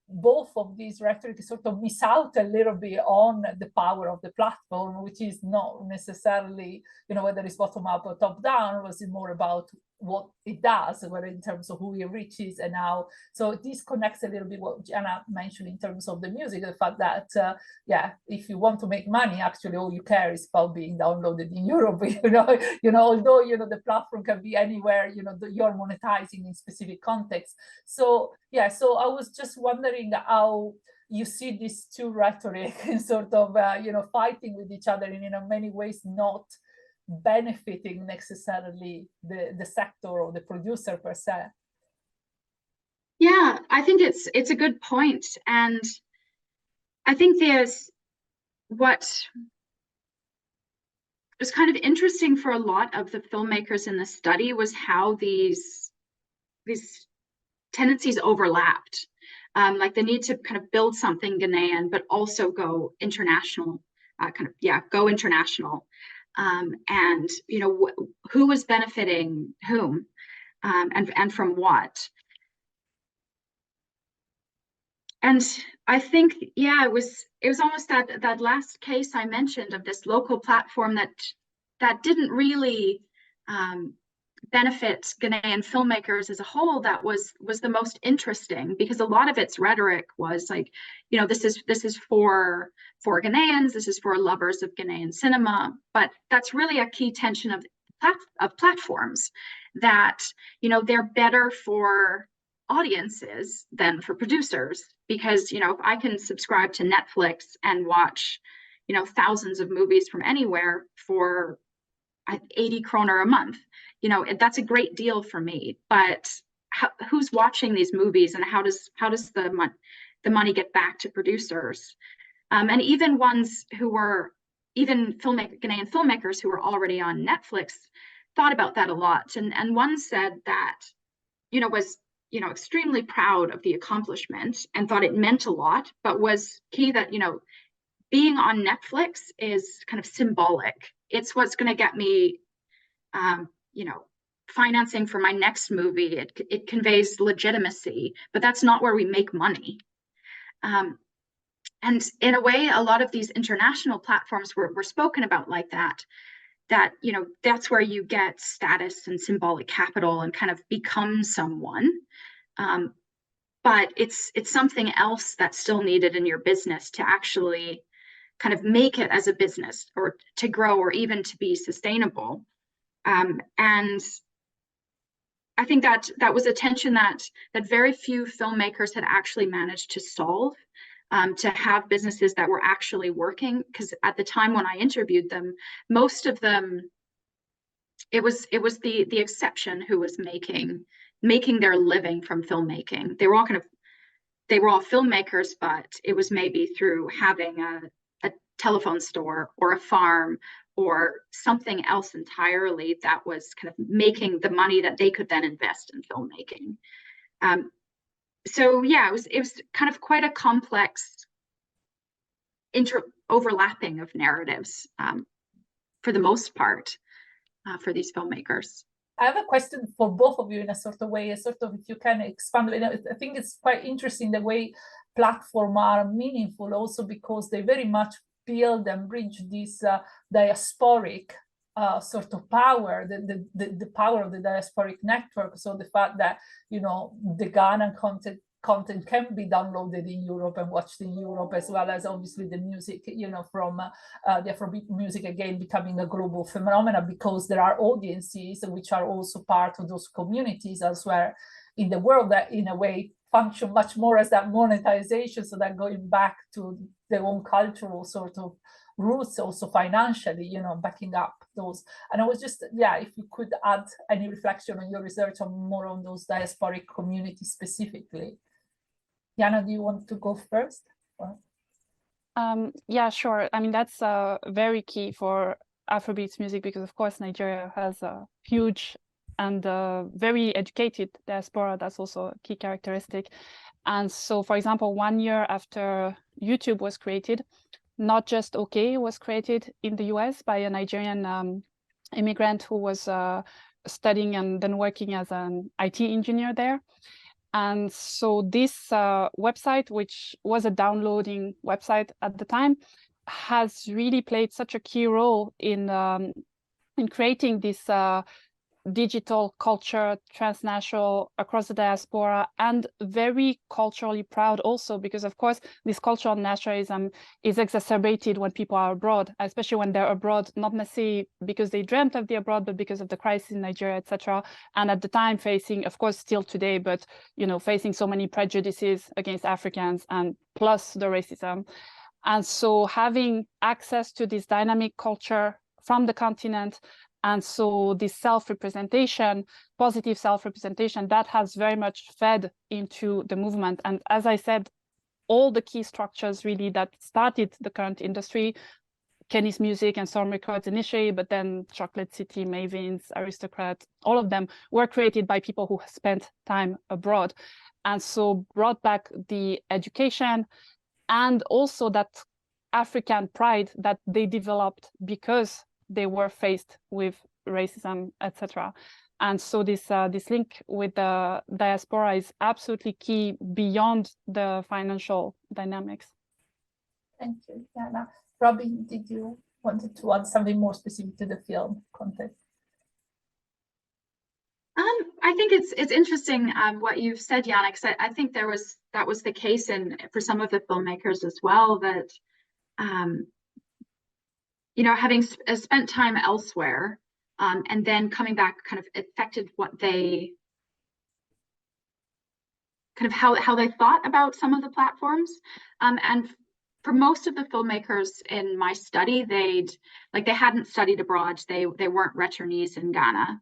both of these rhetoric sort of miss out a little bit on the power of the platform, which is not necessarily, you know, whether it's bottom up or top down, or is it more about what it does, whether in terms of who it reaches and how. So this connects a little bit what Jaana mentioned in terms of the music, the fact that, yeah, if you want to make money, actually all you care is about being downloaded in Europe, although, the platform can be anywhere, you're monetizing in specific contexts. So, yeah, so I was just wondering how you see these two rhetoric and sort of, fighting with each other and in many ways not benefiting necessarily the sector or the producer per se. Yeah, I think it's a good point. And I think there's what was kind of interesting for a lot of the filmmakers in the study was how these tendencies overlapped. Like the need to kind of build something Ghanaian, but also go international, go international. And who was benefiting whom, and from what. And I think, yeah, it was almost that last case I mentioned of this local platform that didn't really benefit Ghanaian filmmakers as a whole. That was the most interesting, because a lot of its rhetoric was like, this is for Ghanaians, this is for lovers of Ghanaian cinema. But that's really a key tension of platforms, that they're better for audiences than for producers, because if I can subscribe to Netflix and watch thousands of movies from anywhere for 80 kroner a month, that's a great deal for me. But who's watching these movies, and how does the money get back to producers? And even ones who were Ghanaian filmmakers who were already on Netflix thought about that a lot. And one said that was extremely proud of the accomplishment and thought it meant a lot, but was key that being on Netflix is kind of symbolic. It's what's going to get me you know, financing for my next movie. It conveys legitimacy, but that's not where we make money. And in a way, a lot of these international platforms were spoken about like that, you know, that's where you get status and symbolic capital and kind of become someone. But it's something else that's still needed in your business to actually kind of make it as a business, or to grow, or even to be sustainable. And I think that was a tension that very few filmmakers had actually managed to solve, to have businesses that were actually working. Because at the time when I interviewed them, most of them, it was the exception who was making their living from filmmaking. They were all filmmakers, but it was maybe through having a telephone store or a farm or something else entirely that was kind of making the money that they could then invest in filmmaking. So yeah, it was kind of quite a complex overlapping of narratives, for the most part, for these filmmakers. I have a question for both of you in a sort of way, if you can expand. I think it's quite interesting the way platforms are meaningful, also because they very much build and bridge this diasporic sort of power, the power of the diasporic network. So the fact that, you know, the Ghanaian content can be downloaded in Europe and watched in Europe, as well as obviously the music, you know, from the Afrobeat music again becoming a global phenomenon, because there are audiences which are also part of those communities elsewhere in the world that in a way function much more as that monetization, so that going back to their own cultural sort of roots, also financially, you know, backing up those. And I was just, yeah, if you could add any reflection on your research on more on those diasporic communities specifically. Jaana, do you want to go first? Yeah, sure. I mean, that's very key for Afrobeats music, because of course Nigeria has a huge and very educated diaspora. That's also a key characteristic. And so, for example, 1 year after YouTube was created, Not Just Okay was created in the US by a Nigerian immigrant who was studying and then working as an IT engineer there. And so this website, which was a downloading website at the time, has really played such a key role in creating this digital culture, transnational, across the diaspora, and very culturally proud also, because of course this cultural nationalism is exacerbated when people are abroad, especially when they're abroad, not necessarily because they dreamt of the abroad, but because of the crisis in Nigeria, etc. And at the time facing, of course still today, but you know, facing so many prejudices against Africans, and plus the racism. And so having access to this dynamic culture from the continent, and so this self-representation, positive self-representation, that has very much fed into the movement. And as I said, all the key structures really that started the current industry, Kenny's Music and Storm Records initially, but then Chocolate City, Mavins, Aristocrat, all of them were created by people who spent time abroad. And so brought back the education and also that African pride that they developed because they were faced with racism, etc. And so this link with the diaspora is absolutely key beyond the financial dynamics. Thank you, Jaana. Robin, did you want to add something more specific to the film context? I think it's interesting what you've said, Jaana, because I think that was the case for some of the filmmakers as well, that you know, having spent time elsewhere, and then coming back kind of affected what they kind of how they thought about some of the platforms. And for most of the filmmakers in my study, they hadn't studied abroad. They weren't returnees in Ghana.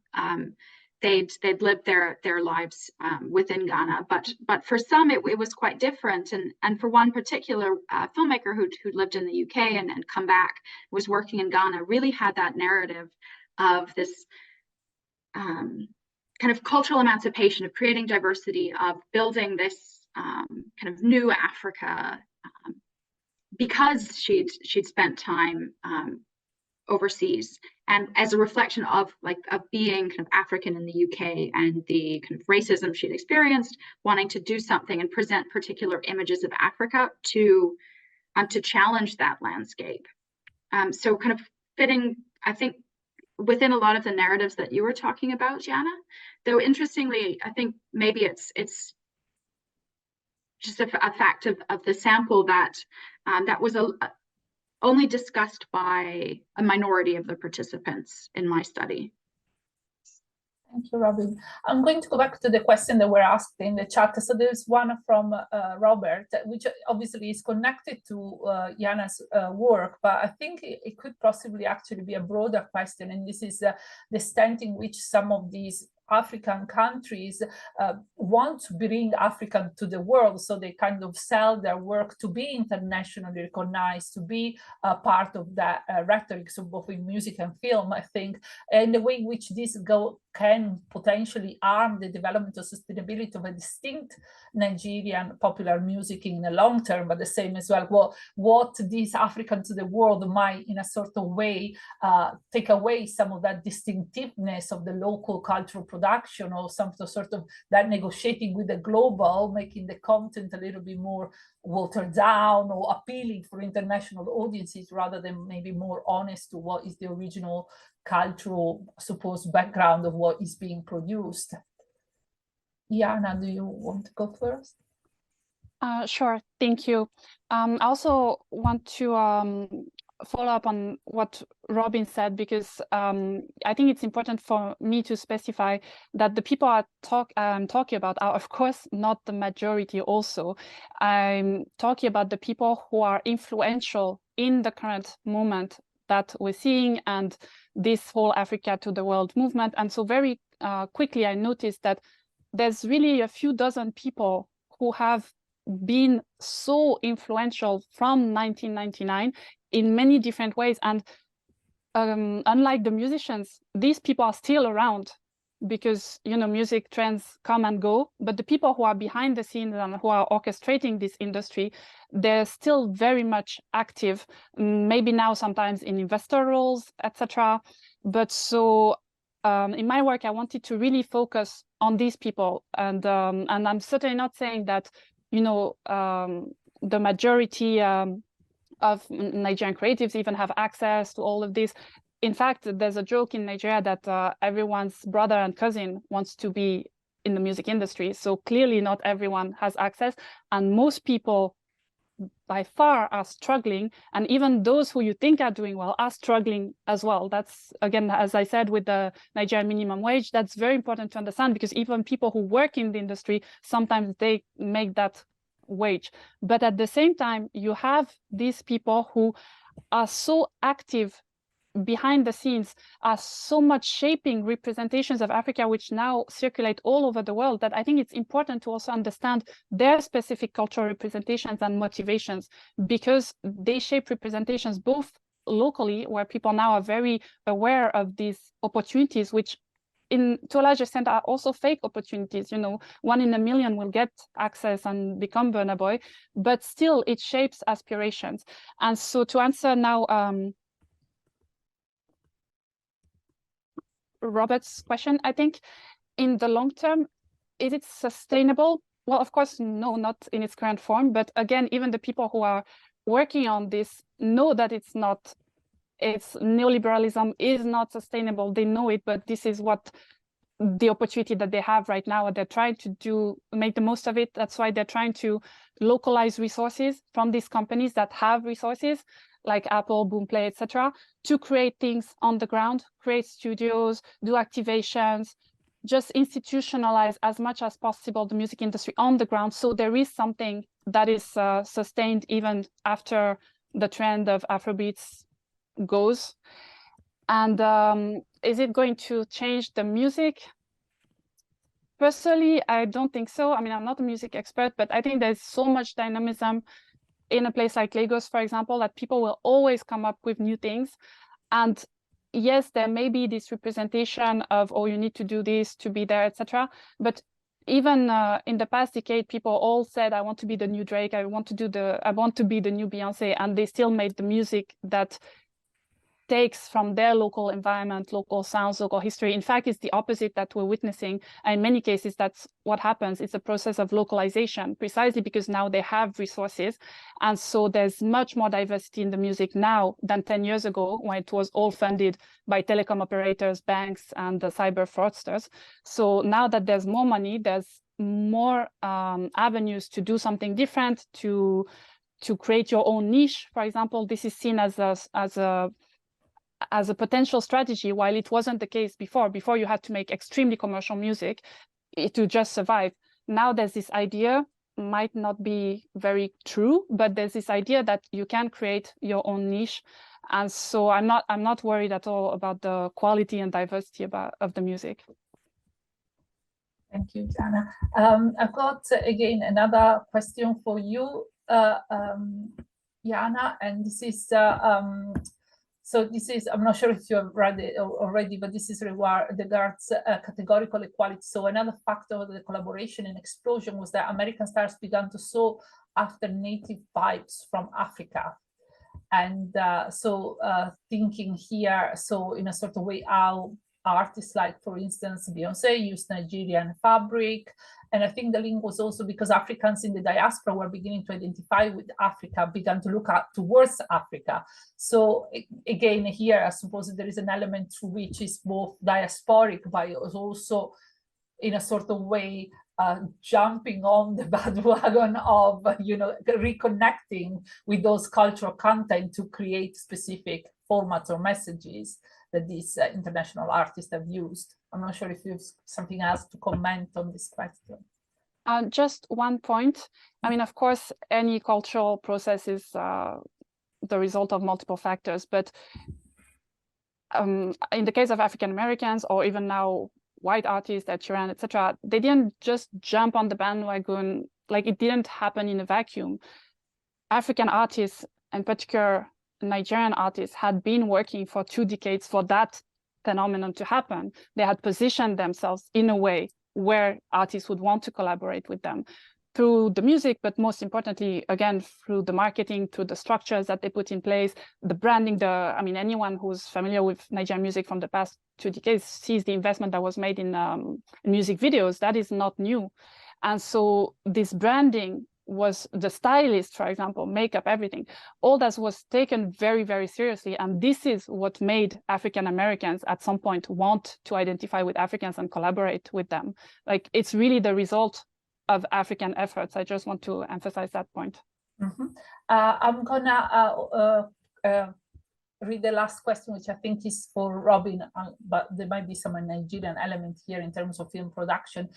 They'd lived their lives within Ghana, but for some it was quite different. And for one particular filmmaker who'd lived in the UK and come back, was working in Ghana, really had that narrative of this kind of cultural emancipation, of creating diversity, of building this kind of new Africa, because she'd spent time overseas. And as a reflection of being kind of African in the UK and the kind of racism she'd experienced, wanting to do something and present particular images of Africa to challenge that landscape. So kind of fitting, I think, within a lot of the narratives that you were talking about, Jaana. Though interestingly, I think maybe it's just a fact of the sample that that was only discussed by a minority of the participants in my study. Thank you, Robin. I'm going to go back to the question that were asked in the chat. So there's one from Robert, which obviously is connected to Jaana's work, but I think it could possibly actually be a broader question. And this is the extent in which some of these African countries want to bring Africa to the world, so they kind of sell their work to be internationally recognized, to be a part of that rhetoric, so both in music and film, I think, and the way in which this can potentially harm the development of sustainability of a distinct Nigerian popular music in the long term, but the same as well, what this African to the world might in a sort of way take away some of that distinctiveness of the local cultural production, or some sort of that negotiating with the global, making the content a little bit more watered down or appealing for international audiences, rather than maybe more honest to what is the original cultural supposed background of what is being produced. Jaana, do you want to go first? Sure, thank you. I also want to follow up on what Robin said, because I think it's important for me to specify that the people I'm talking about are, of course, not the majority also. I'm talking about the people who are influential in the current moment that we're seeing, and this whole Africa to the world movement. And so very quickly, I noticed that there's really a few dozen people who have been so influential from 1999 in many different ways. And unlike the musicians, these people are still around, because, you know, music trends come and go, but the people who are behind the scenes and who are orchestrating this industry, they're still very much active, maybe now sometimes in investor roles, etc. But so in my work, I wanted to really focus on these people, and I'm certainly not saying that, you know, the majority of Nigerian creatives even have access to all of this. In fact, there's a joke in Nigeria that everyone's brother and cousin wants to be in the music industry. So clearly not everyone has access, and most people by far are struggling. And even those who you think are doing well are struggling as well. That's, again, as I said, with the Nigerian minimum wage, that's very important to understand, because even people who work in the industry, sometimes they make that wage. But at the same time, you have these people who are so active behind the scenes, are so much shaping representations of Africa, which now circulate all over the world, that I think it's important to also understand their specific cultural representations and motivations, because they shape representations both locally, where people now are very aware of these opportunities, which to a large extent are also fake opportunities. You know, 1 in a million will get access and become Burna Boy, but still it shapes aspirations. And so to answer now Robert's question, I think in the long term, is it sustainable? Well, of course, no, not in its current form. But again, even the people who are working on this know that it's not, it's neoliberalism is not sustainable. They know it, but this is what the opportunity that they have right now. They're trying to make the most of it. That's why they're trying to localize resources from these companies that have resources, like Apple, Boomplay, etc., to create things on the ground, create studios, do activations, just institutionalize as much as possible the music industry on the ground. So there is something that is sustained even after the trend of Afrobeats goes. And is it going to change the music? Personally, I don't think so. I mean, I'm not a music expert, but I think there's so much dynamism in a place like Lagos, for example, that people will always come up with new things. And yes, there may be this representation of, oh, you need to do this to be there, etc. But even in the past decade, people all said, I want to be the new Drake, I want to be the new Beyonce, and they still made the music that takes from their local environment, local sounds, local history. In fact, it's the opposite that we're witnessing. And in many cases, that's what happens. It's a process of localization, precisely because now they have resources. And so there's much more diversity in the music now than 10 years ago, when it was all funded by telecom operators, banks, and the cyber fraudsters. So now that there's more money, there's more avenues to do something different, to create your own niche. For example, this is seen as a potential strategy, while it wasn't the case before. Before, you had to make extremely commercial music to just survive. Now there's this idea, might not be very true, but there's this idea that you can create your own niche. And so I'm not worried at all about the quality and diversity of the music. Thank you, Jaana. I've got again another question for you, Jaana, and this is so this is, I'm not sure if you have read it already, but this is regards categorical equality. So another factor of the collaboration and explosion was that American stars began to sought after native vibes from Africa. And thinking here, so in a sort of way, how artists like, for instance, Beyonce used Nigerian fabric. And I think the link was also because Africans in the diaspora were beginning to identify with Africa, began to look towards Africa. So again, here, I suppose there is an element through which is both diasporic, but also in a sort of way, jumping on the bandwagon of, reconnecting with those cultural content to create specific formats or messages that these international artists have used. I'm not sure if you have something else to comment on this question. Just one point. I mean, of course, any cultural process is the result of multiple factors, but in the case of African Americans, or even now white artists at Iran, etc., they didn't just jump on the bandwagon. Like, it didn't happen in a vacuum. African artists, in particular Nigerian artists, had been working for 2 decades for that phenomenon to happen. They had positioned themselves in a way where artists would want to collaborate with them through the music, but most importantly, again, through the marketing, through the structures that they put in place, the branding. I mean, anyone who's familiar with Nigerian music from the past 2 decades sees the investment that was made in music videos. That is not new. And so this branding was, the stylist, for example, makeup, everything, all that was taken very, very seriously. And this is what made African Americans at some point want to identify with Africans and collaborate with them. Like, it's really the result of African efforts. I just want to emphasize that point. Mm-hmm. I'm gonna read the last question, which I think is for Robin, but there might be some Nigerian element here in terms of film production.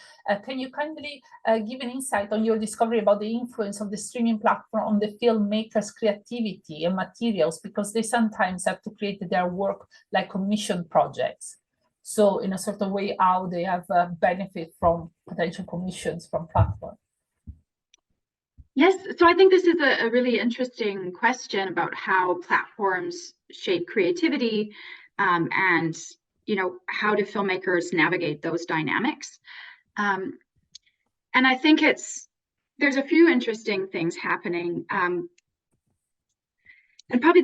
Can you kindly give an insight on your discovery about the influence of the streaming platform on the filmmakers' creativity and materials, because they sometimes have to create their work like commission projects. So in a sort of way, how they have benefit from potential commissions from platforms. Yes, so I think this is a really interesting question about how platforms shape creativity, and how do filmmakers navigate those dynamics. And I think there's a few interesting things happening, and probably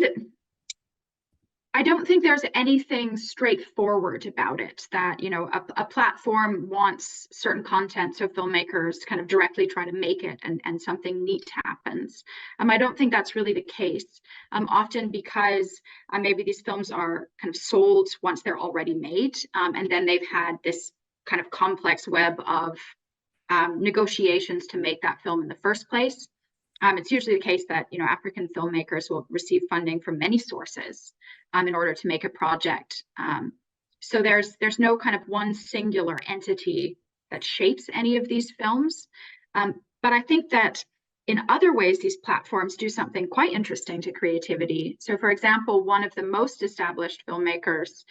I don't think there's anything straightforward about it, that, a platform wants certain content, so filmmakers kind of directly try to make it and something neat happens. I don't think that's really the case, often because maybe these films are kind of sold once they're already made, and then they've had this kind of complex web of negotiations to make that film in the first place. It's usually the case that African filmmakers will receive funding from many sources in order to make a project. So there's no kind of one singular entity that shapes any of these films. But I think that in other ways, these platforms do something quite interesting to creativity. So, for example, one of the most established filmmakers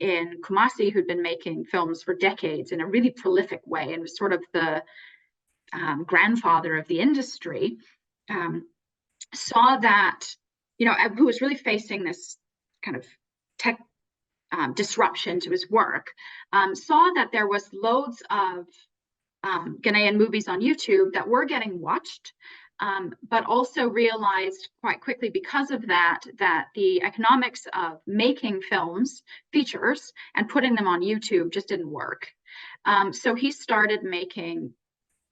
in Kumasi, who'd been making films for decades in a really prolific way and was sort of the grandfather of the industry, saw that, who was really facing this kind of tech disruption to his work, saw that there was loads of Ghanaian movies on YouTube that were getting watched, but also realized quite quickly because of that, that the economics of making films, features, and putting them on YouTube just didn't work. So he started making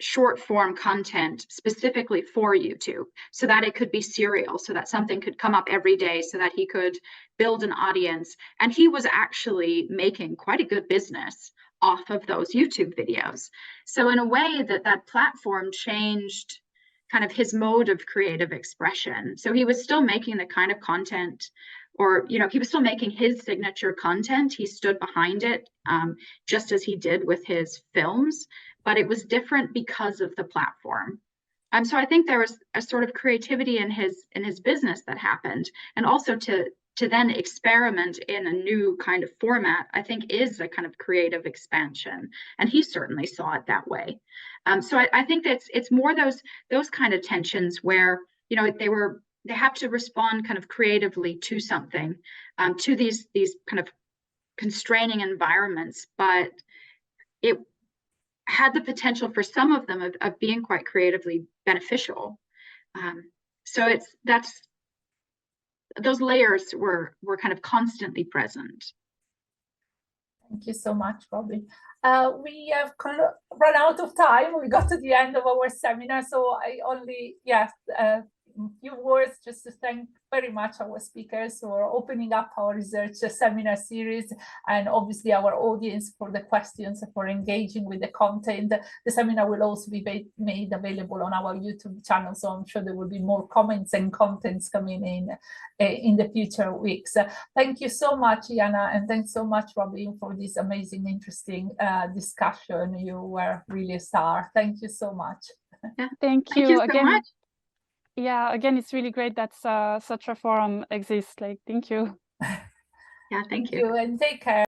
short form content specifically for YouTube so that it could be serial, so that something could come up every day, so that he could build an audience. And he was actually making quite a good business off of those YouTube videos. So in a way that platform changed kind of his mode of creative expression. So he was still making the kind of content, or, you know, he was still making his signature content. He stood behind it, just as he did with his films, but it was different because of the platform. So I think there was a sort of creativity in his business that happened, and also to then experiment in a new kind of format, I think is a kind of creative expansion, and he certainly saw it that way. So I think that it's more those kind of tensions where, you know, they have to respond kind of creatively to something, to these kind of constraining environments, but it had the potential for some of them of being quite creatively beneficial. So those layers were kind of constantly present. Thank you so much, Robin. We have run out of time. We got to the end of our seminar, so I only, few words just to thank very much our speakers for opening up our research seminar series, and obviously our audience for the questions, for engaging with the content. The seminar will also be made available on our YouTube channel, so I'm sure there will be more comments and contents coming in the future weeks. Thank you so much, Jaana, and thanks so much, Robin, for this amazing, interesting discussion. You were really a star. Thank you so much. Yeah. Thank you so again. much. Yeah, again, it's really great that such a forum exists. Like, thank you. Yeah, thank you. And take care.